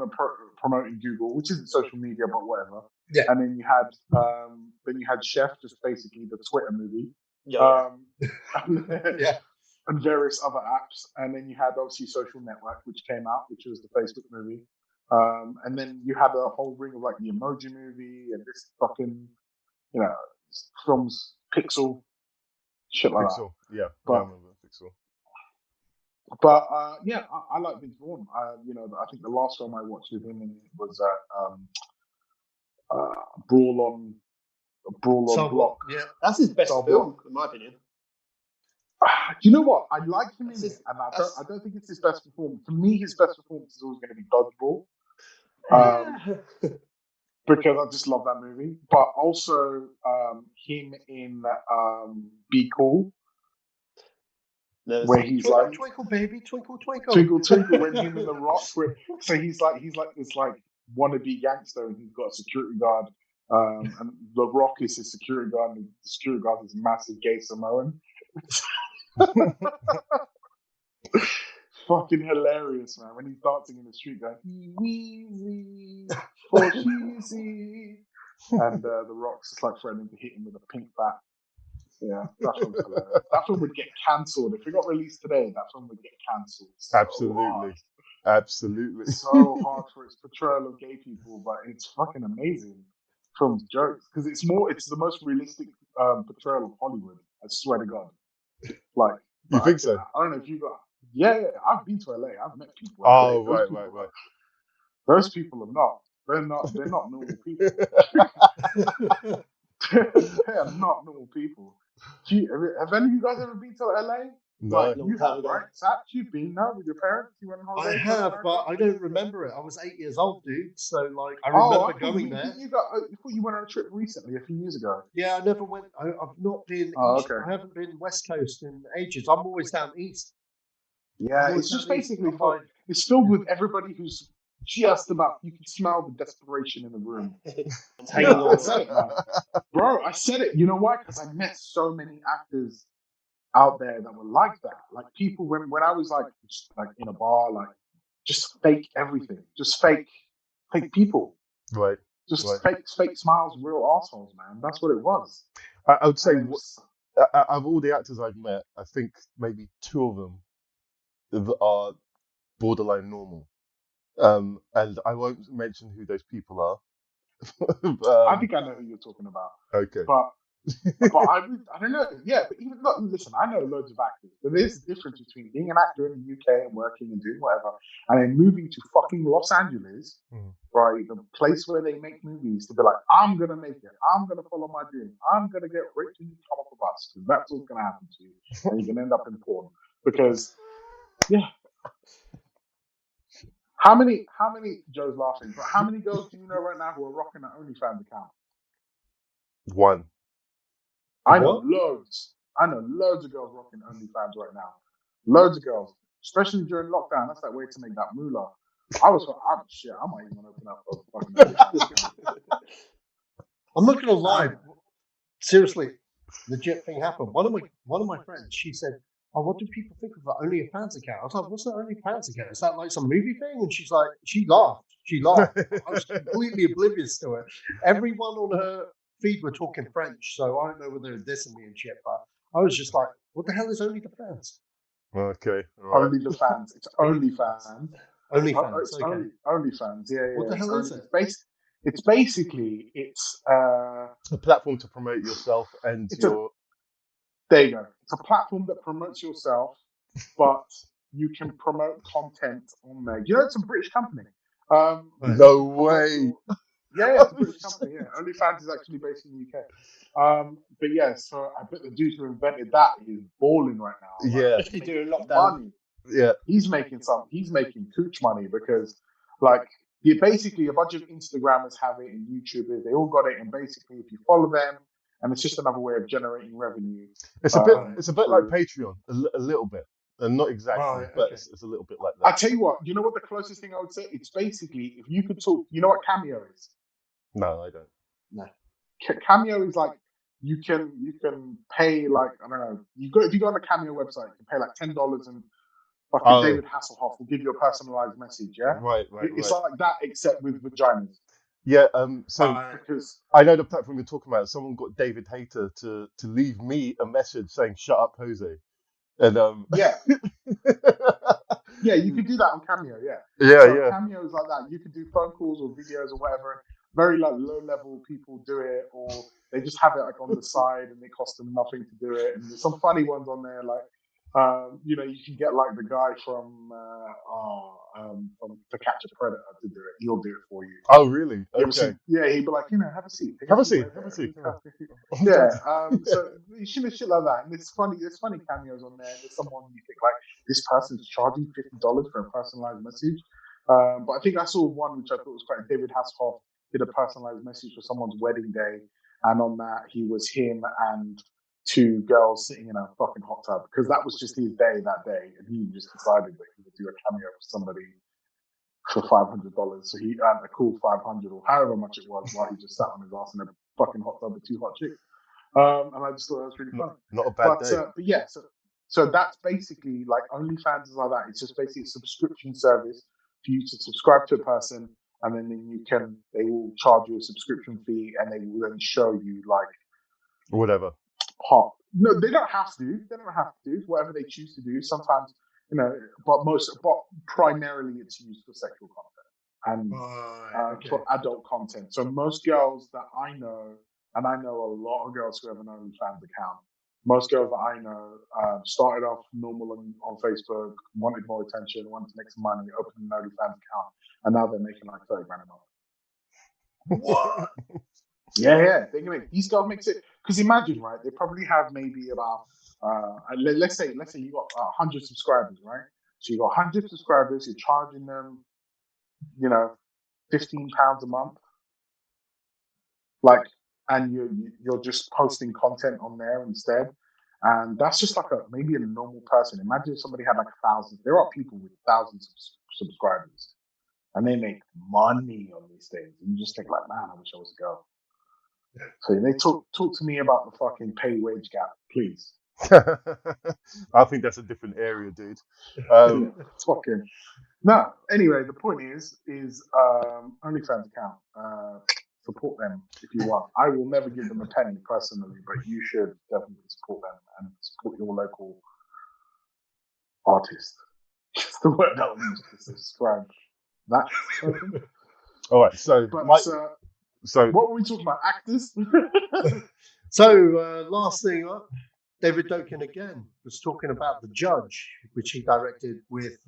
promoting Google, which isn't social media but whatever. Yeah. And then you had Chef, just basically the Twitter movie. Yeah. And various other apps. And then you had obviously Social Network, which came out, which was the Facebook movie. And then you had a whole ring of like the Emoji Movie and this fucking, films, Pixel, shit like Pixel, that. yeah. But, I remember Pixel. But I like Vince Vaughn. I think the last film I watched with him was Brawl on Block. Yeah, that's his best film, in my opinion. You know what? I like him in it, and I don't think it's his best performance. For me, his best performance is always going to be Dodgeball, because I just love that movie. But also him in Be Cool, where he's twinkle, like twinkle, baby, twinkle, twinkle, twinkle, twinkle, when him and the Rock. So he's like this like wannabe gangster, and he's got a security guard. And the Rock is his security guard, and the security guard is a massive gay Samoan. Fucking hilarious, man! When he's dancing in the street, going "Easy for cheesy," and the Rock's just like threatening to hit him with a pink bat. Yeah, that film's hilarious. That film would get cancelled if it got released today. That film would get cancelled. Absolutely. So hard for its portrayal of gay people, but it's fucking amazing. Film's jokes because it's the most realistic portrayal of Hollywood. I swear to God. Like, you think so? I don't know if you got. Yeah, I've been to LA. I've met people. Oh, right. Those people are not. They're not normal people. They are not normal people. Have any of you guys ever been to LA? No. Like, you have, right? Sach, you've been now with your parents. You went on holiday. I have, but I don't remember it. I was 8 years old, dude. So like, I remember going there. I thought you went on a trip recently, a few years ago. Yeah, I never went. I've not been. East. Okay. I haven't been West Coast in ages. I'm always down east. Yeah, it's just basically it's filled with everybody who's just about. You can smell the desperation in the room. I said it, man. Bro, I said it. You know why? Because I met so many actors out there that were like that. Like people when I was like just like in a bar, like just fake everything, just fake people. Right. Just fake smiles, real assholes, man. That's what it was. I would say of all the actors I've met, I think maybe two of them are borderline normal. And I won't mention who those people are. I think I know who you're talking about. Okay. But I don't know. Yeah, but even listen, I know loads of actors. But there's a difference between being an actor in the UK and working and doing whatever, and then moving to fucking Los Angeles, right, the place where they make movies, to be like, I'm gonna make it. I'm gonna follow my dream. I'm gonna get rich and come off a bus because that's what's gonna happen to you, and you can end up in porn because, yeah. How many? Joe's laughing. But how many girls do you know right now who are rocking an OnlyFans account? One. I know loads. I know loads of girls rocking OnlyFans right now. Loads of girls, especially during lockdown. That's that way to make that moolah. I might even open up a fucking OnlyFans account. I'm not gonna lie. Seriously, legit thing happened. One of my friends, she said, "Oh, what do people think of an OnlyFans account?" I was like, "What's an OnlyFans account? Is that like some movie thing?" And she's like, she laughed. I was completely oblivious to it. Everyone on her feed were talking French, so I don't know whether they're dissing me and shit. But I was just like, "What the hell is OnlyFans?" Okay, right. OnlyFans. It's OnlyFans. OnlyFans. Okay. OnlyFans. Yeah. What the hell is it? It's basically a platform to promote yourself and your. There you go. It's a platform that promotes yourself, but you can promote content on there. You know, it's a British company. No way. Yeah, it's a British company. Yeah, OnlyFans is actually based in the UK. But yeah, so I bet the dude who invented that is balling right now. Yeah, especially during lockdown. Yeah, he's making cooch money because, like, basically a bunch of Instagrammers have it and YouTubers. They all got it, and basically, if you follow them, and it's just another way of generating revenue. It's a bit like Patreon, a little bit, and not exactly, but it's a little bit like that. I tell you what, you know what the closest thing I would say? It's basically, if you could talk. You know what Cameo is? No, I don't. No. Cameo is like you can pay, like, I don't know. If you go on the Cameo website, you can pay like $10 and fucking David Hasselhoff will give you a personalized message. Yeah, right. It's like that, except with vaginas. Yeah, so because I know the platform you're talking about. Someone got David Hayter to leave me a message saying "Shut up, Jose," and yeah, you could do that on Cameo. Yeah. Cameo is like that. You could do phone calls or videos or whatever. Very like low level people do it, or they just have it like on the side and it costs them nothing to do it. And there's some funny ones on there, like you can get like the guy from To Catch a Predator to do it. He'll do it for you. Oh, really? Okay. Yeah, he'd be like, have a seat. Have a seat. Yeah. So shit like that. And it's funny. There's funny cameos on there. There's someone you think like, this person's charging $50 for a personalized message. But I think I saw one which I thought was quite. David Hasselhoff did a personalized message for someone's wedding day, and on that he was him and two girls sitting in a fucking hot tub, because that was just his day that day, and he just decided that he would do a cameo for somebody for $500. So he earned a cool $500 or however much it was, while he just sat on his ass in a fucking hot tub with two hot chicks. And I just thought that was really funny. Not a bad day. But yeah, so that's basically like OnlyFans is like that. It's just basically a subscription service for you to subscribe to a person, and then they will charge you a subscription fee, and they will then show you like whatever. No, they don't have to. They don't have to do whatever they choose to do. Sometimes, but primarily it's used for sexual content and for adult content. So most girls that I know, and I know a lot of girls who have an OnlyFans account. Most girls that I know started off normal on Facebook, wanted more attention, wanted to make some money, opened an OnlyFans account, and now they're making like $30,000 a month. What? Yeah. They can make, these girls make it, because imagine, right? They probably have maybe about let's say you got 100 subscribers, right? So you got 100 subscribers. You're charging them, £15 a month, like. And you're just posting content on there instead, and that's just like maybe a normal person. Imagine if somebody had like 1,000. There are people with thousands of subscribers, and they make money on these things. And you just think like, man, I wish I was a girl. So they talk to me about the fucking pay wage gap, please. I think that's a different area, dude. It's fucking no. Anyway, the point is OnlyFans account. Support them if you want. I will never give them a penny personally, but you should definitely support them and support your local artist. It's the word that we use to describe that person. All right, so what were we talking about? Actors? So last thing up, David Doken again was talking about The Judge, which he directed with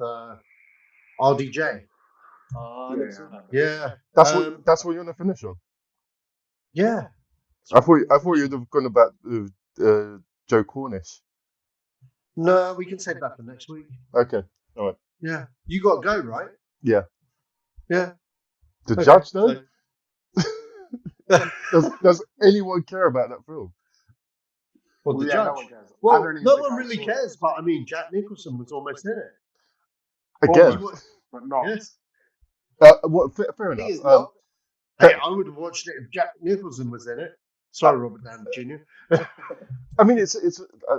RDJ. Yeah. That's what you're gonna finish on. Yeah. I thought you'd have gone about Joe Cornish. No, we can save that for next week. Okay. All right. Yeah. You got to go, right? Yeah. Yeah. The judge, though? Does anyone care about that film? Well, the yeah, judge. no one cares. Well, no one really cares, but I mean, Jack Nicholson was almost in it. Again. But not. Yes. Well, fair enough. Hey, I would have watched it if Jack Nicholson was in it. Sorry, Robert Downey Jr. I mean, it's.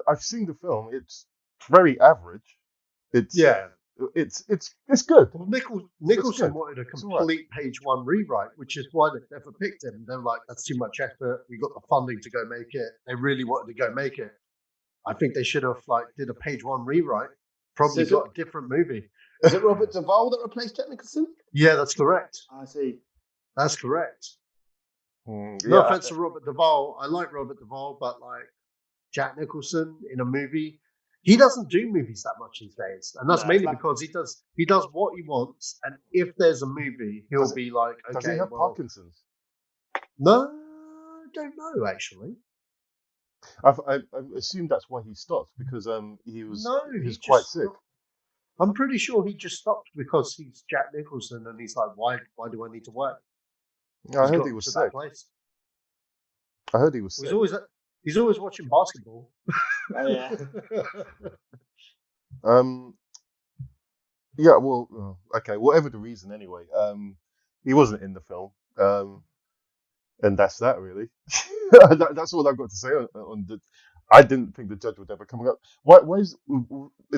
I've seen the film. It's very average. It's good. Well, Nicholson wanted a complete page one rewrite, which is why they never picked him. They were like, "That's too much effort. We got the funding to go make it." They really wanted to go make it. I think they should have did a page one rewrite. Probably got a different movie. Is it Robert Duvall that replaced Jack Nicholson? Yeah, that's correct. I see. That's correct. Yeah. No offense to Robert Duvall. I like Robert Duvall, but Jack Nicholson in a movie, he doesn't do movies that much these days, and that's mainly because he does what he wants. And if there's a movie, he'll be like, "Okay, does he have Parkinson's?" No, I don't know actually. I assume that's why he stopped because he was quite sick. I'm pretty sure he just stopped because he's Jack Nicholson and he's like, why do I need to work? I heard he was sick. I heard he was sick. He's always watching basketball. Oh, yeah. Yeah, well, okay, whatever the reason anyway. He wasn't in the film. And that's that really. That's all I've got to say on the. I didn't think the judge would ever come up. Why is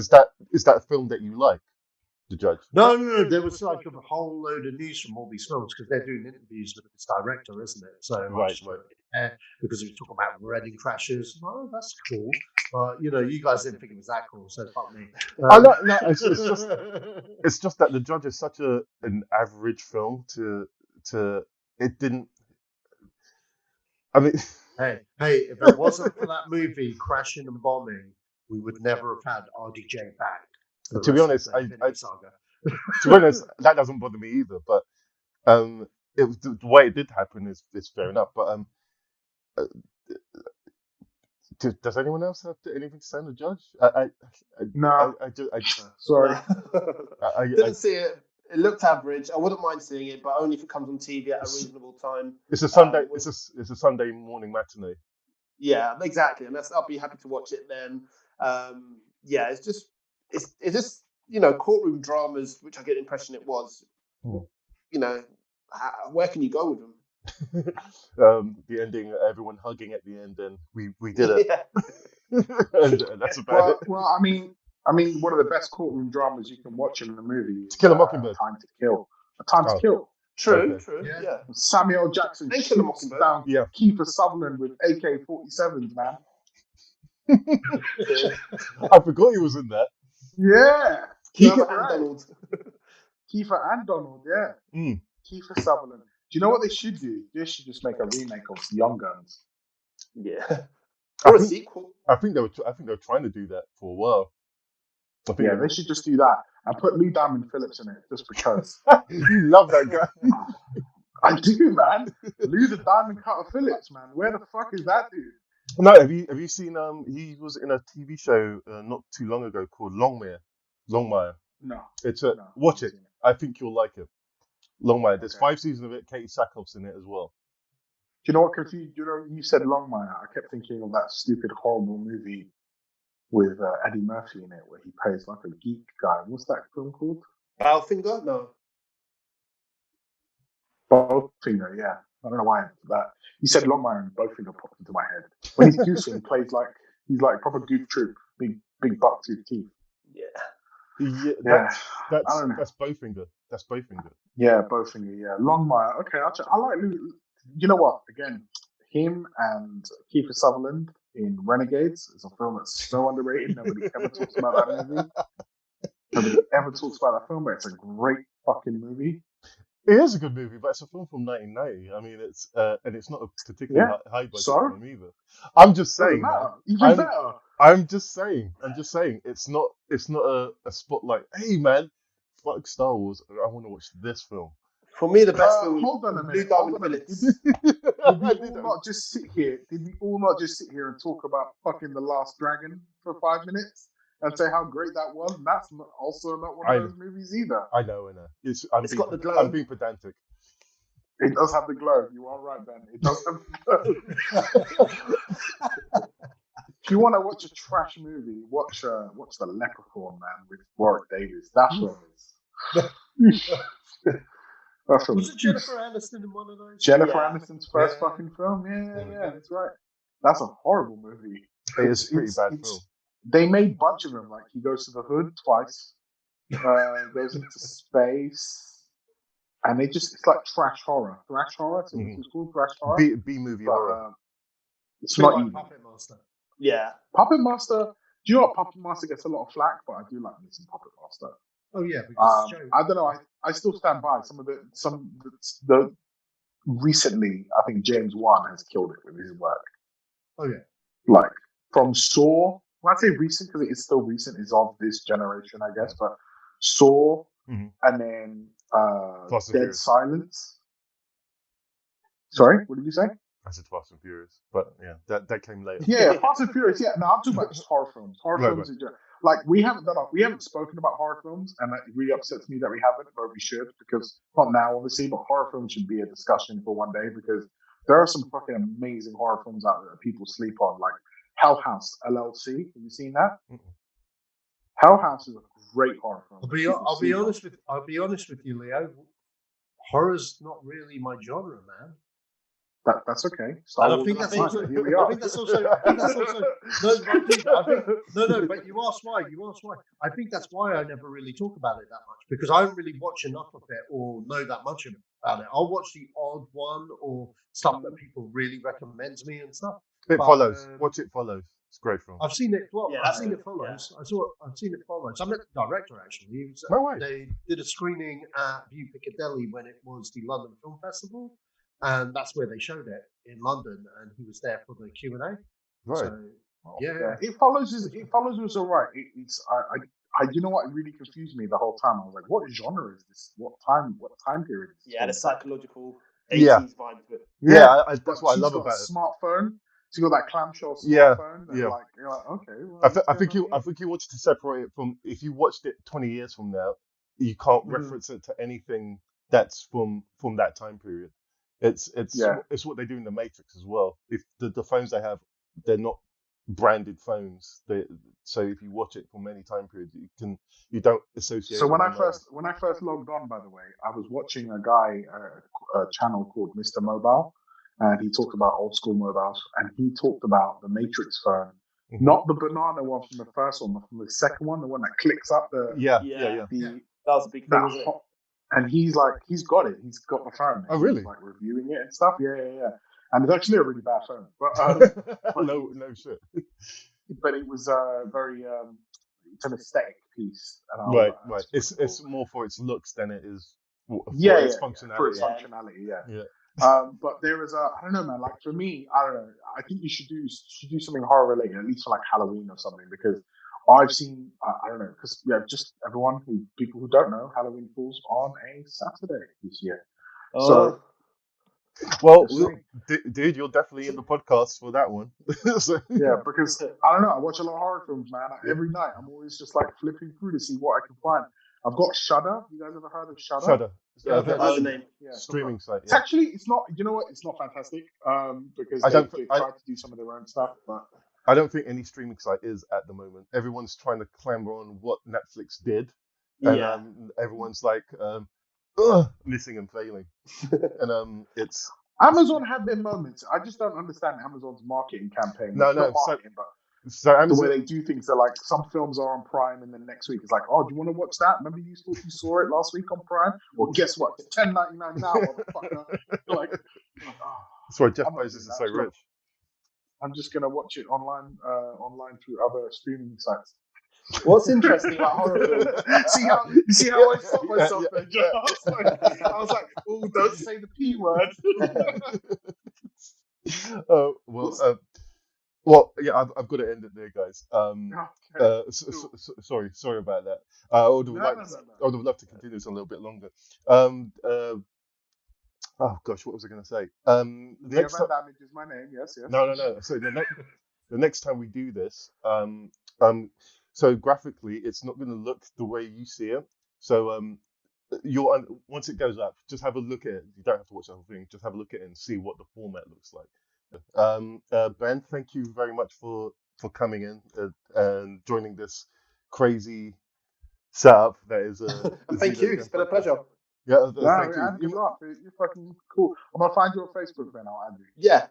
that a film that you like? The judge? No. There was a whole load of news from all these films because they're doing interviews with this director, isn't it? So right. Because he was talking about wedding crashes. Oh, that's cool. But you guys didn't think it was that cool, so fuck me. No, it's just that the judge is such an average film to it didn't. I mean, hey! If it wasn't for that movie crashing and bombing, we would never have had RDJ back. To be honest, to be honest, that doesn't bother me either. But the way it did happen is fair enough. But does anyone else have anything to say on the judge? No. Sorry. I didn't see it. It looked average. I wouldn't mind seeing it, but only if it comes on TV at a reasonable time. It's a Sunday. It's a Sunday morning matinee. Yeah, exactly, and I'll be happy to watch it then. Yeah, it's just courtroom dramas, which I get the impression it was. Where can you go with them? The ending, everyone hugging at the end, and we did it. and that's about it. Well, I mean, one of the best courtroom dramas you can watch in a movie is To Kill a Mockingbird. Time to Kill. Time to Kill. True. Yeah. Samuel Jackson shoots down Kiefer Sutherland with AK-47s, man. I forgot he was in that. Yeah. Kiefer and Donald. Kiefer and Donald, yeah. Kiefer Sutherland. Do you know what they should do? They should just make a remake of Young Guns. Yeah. Or a sequel. I think they were trying to do that for a while. They should just do that and put Lou Diamond Phillips in it just because. You love that guy. I do, man. Lou the Diamond Cutter Phillips, man. Where the fuck is that dude? No, have you seen? He was in a TV show not too long ago called Longmire. No. Watch it. I think you'll like it. Longmire. There's 5 seasons of it. Katie Sackhoff's in it as well. Do you know what confused? You said Longmire. I kept thinking of that stupid, horrible movie with Eddie Murphy in it, where he plays like a geek guy. What's that film called? Bowfinger? No. Bowfinger, yeah. I don't know why that. You said Longmire and Bowfinger popped into my head. When he's goofy, he plays like he's like proper goof troop, big buck tooth teeth. Yeah. That's Bowfinger. That's Bowfinger. Yeah, Bowfinger. Yeah, Longmire. Okay, I like Lou. You know what? Again, him and Kiefer Sutherland in Renegades is a film that's so underrated. Nobody ever talks about that movie. Nobody ever talks about that film, but it's a great fucking movie. It is a good movie, but it's a film from 1990. I mean, it's and it's not a particularly high budget film either. I'm just saying. Even better. I'm just saying. It's not a spotlight. Hey man, fuck Star Wars. I want to watch this film. For me, the best film. Hold on a minute. Did we all not just sit here and talk about fucking The Last Dragon for 5 minutes? and say how great that was. And that's also not one of those movies either. I know. It's got the glow. I'm being pedantic. It does have the glow. You are right, Ben. It does have the glow. If you want to watch a trash movie, watch The Leprechaun, man, with Warwick Davis. That film is. Was it Jennifer Aniston in one of those? Jennifer Aniston's first fucking film? Yeah, that's right. That's a horrible movie. It is a pretty bad film. They made a bunch of them. Like, he goes to the hood twice, goes into space, and it's like trash horror. Thrash horror? So it's called thrash horror? B-movie horror. It's not even. Puppet Master. Yeah. Puppet Master, do you know what? Puppet Master gets a lot of flack, but I do like me some Puppet Master. Oh yeah, because I don't know. I still stand by some of the recently. I think James Wan has killed it with his work. Oh yeah, like from Saw. When I say recent, because it is still recent, is of this generation, I guess. But Saw, and then Dead Silence. Sorry, what did you say? I said Fast and Furious, but yeah, that came later. Yeah, Fast and Furious. Yeah, no, I'm talking about just horror films. Horror films in general. Like, we haven't spoken about horror films, and it really upsets me that we haven't, but we should, because not now, obviously, but horror films should be a discussion for one day, because there are some fucking amazing horror films out there that people sleep on, like Hell House LLC. Have you seen that? Hell House is a great horror film. I'll be honest with you, Leo. Horror's not really my genre, man. That's okay. I think that's also. But you asked why. I think that's why I never really talk about it that much, because I don't really watch enough of it or know that much about it. I'll watch the odd one or stuff that people really recommend to me and stuff. It follows. Watch It Follows. It's a great film. I've seen it. I've seen It Follows. Yeah. I've seen It Follows. I met the director actually. They did a screening at View Piccadilly when it was the London Film Festival. And that's where they showed it in London, and he was there for the Q&A. Right. So, yeah. It Follows was all right. You know what? It really confused me the whole time. I was like, what genre is this? What time period is this? Yeah, the psychological 80s vibe to it. Yeah, that's what I love about it. Smartphone. So you got that clamshell smartphone. Yeah. You're like, okay. Well, I think you watch to separate it from, if you watched it 20 years from now, you can't reference it to anything that's from that time period. It's what they do in the Matrix as well. If the phones they have, they're not branded phones. So if you watch it from any time period, you don't associate. So when I first logged on, by the way, I was watching a guy, a channel called Mr. Mobile, and he talked about old school mobiles, and he talked about the Matrix phone, not the banana one from the first one, but from the second one, the one that clicks up the that was a big thing. And he's got it. He's got the phone. Oh, really? He's like reviewing it and stuff. Yeah. And it's actually a really bad phone. But no shit. But it was very. It's an aesthetic piece. And right. It's more for its looks than it is for its functionality. For its functionality, yeah. But there is I don't know, man. Like, for me, I don't know. I think you should do something horror related, at least for like Halloween or something, because I've seen, I don't know, because just people who don't know, Halloween falls on a Saturday this year. So, well, dude, you're definitely in the podcast for that one. Yeah, because I don't know, I watch a lot of horror films, man. Every night, I'm always just like flipping through to see what I can find. I've got Shudder. You guys ever heard of Shudder? Shudder. The name. Streaming site. It's actually, it's not. You know what? It's not fantastic. Because they tried to do some of their own stuff, but. I don't think any streaming site is at the moment. Everyone's trying to clamber on what Netflix did, and everyone's like missing and failing. And it's Amazon had their moments. I just don't understand Amazon's marketing campaign. No. So Amazon, the way they do things, they're like, some films are on Prime, and then next week it's like, oh, do you want to watch that? Remember you saw it last week on Prime? Well, guess what? It's $10.99 now, motherfucker. Like, that's why Jeff Bezos is so rich. I'm just gonna watch it online through other streaming sites. What's interesting about horror films? see how I stopped myself there, Joe? I was like, oh, don't say the P word. Well, yeah, I've got to end it there, guys. Sorry about that. I would have loved to continue this a little bit longer. Oh gosh, what was I going to say? van-dammage is my name. Yes. No. So the next time we do this, so graphically, it's not going to look the way you see it. So once it goes up, just have a look at it. You don't have to watch the whole thing. Just have a look at it and see what the format looks like. Ben, thank you very much for coming in and joining this crazy setup that is. Thank you. It's been a pleasure. Yeah, Yeah, thank you. good luck. You're fucking cool. I'm gonna find you on Facebook, then I'll add you. Yeah.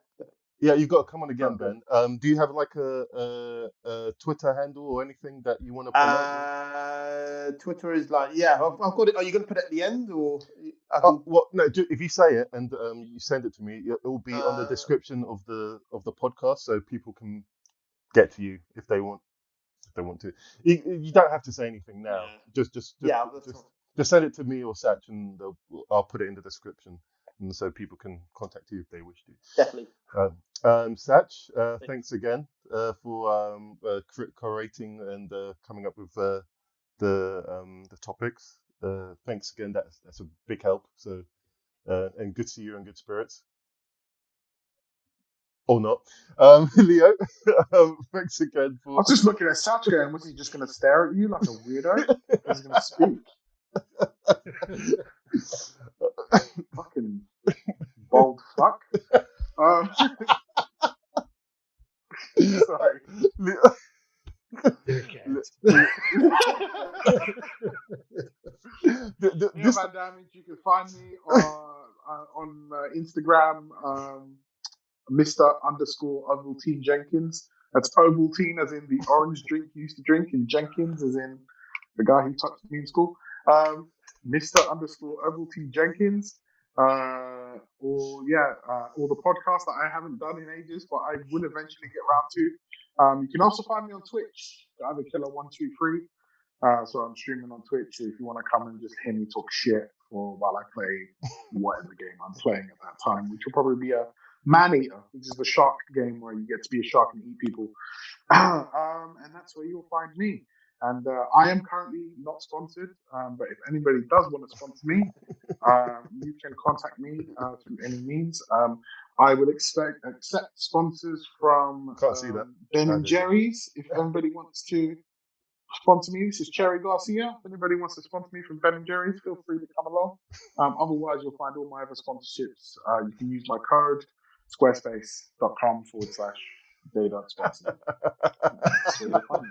Yeah, you've got to come on again, Ben. Do you have like a Twitter handle or anything that you want to promote? Twitter is like, I've got it. Are you going to put it at the end or? Well, no. If you say it and you send it to me, it will be on the description of the podcast, so people can get to you if they want. If they want to, you don't have to say anything now. Just send it to me or Sach, and I'll put it in the description, and so people can contact you if they wish to. Definitely. Sach, thanks again for curating and coming up with the topics. Thanks again. That's a big help. So and good to see you in good spirits. Or not. Leo, thanks again for. I was just looking at Sach going, was he just going to stare at you like a weirdo? He's going to speak. Fucking bold fuck. Sorry. van-dammage, you can find me on Instagram, Mr_Ovaltine Jenkins. That's Ovaltine as in the orange drink you used to drink, and Jenkins as in the guy who touched me in school. Mr_Ovaltine Jenkins. Or the podcast that I haven't done in ages, but I will eventually get around to. You can also find me on Twitch, Otherkiller123. So I'm streaming on Twitch. So if you want to come and just hear me talk shit while I play whatever game I'm playing at that time, which will probably be a Man-Eater, which is the shark game where you get to be a shark and eat people. And that's where you'll find me. And I am currently not sponsored, but if anybody does want to sponsor me, you can contact me through any means. I will accept sponsors from Ben & Jerry's. If anybody wants to sponsor me, this is Cherry Garcia. If anybody wants to sponsor me from Ben & Jerry's, feel free to come along. Otherwise, you'll find all my other sponsorships. You can use my code, squarespace.com/day.sponsor. That's where you'll find me.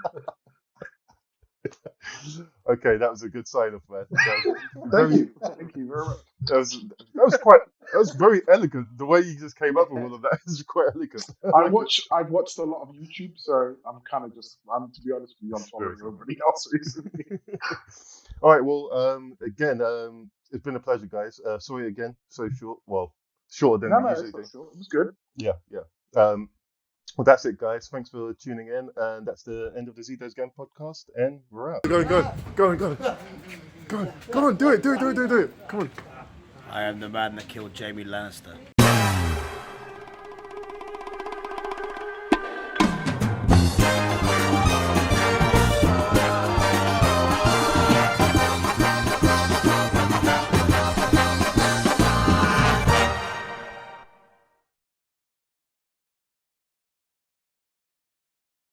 Okay, that was a good sign off, man. Thank you very much. That was very elegant. The way you just came up with all of that is quite elegant. I've watched a lot of YouTube, so I'm to be honest with you, I'm following everybody else recently. All right, well, again, it's been a pleasure, guys. Sorry again, so short. Well, shorter than we usually do. Short. It was good. Yeah. Well, that's it, guys. Thanks for tuning in, and that's the end of the Zedos Game podcast, and we're out. Go on, do it. Come on. I am the man that killed Jamie Lannister.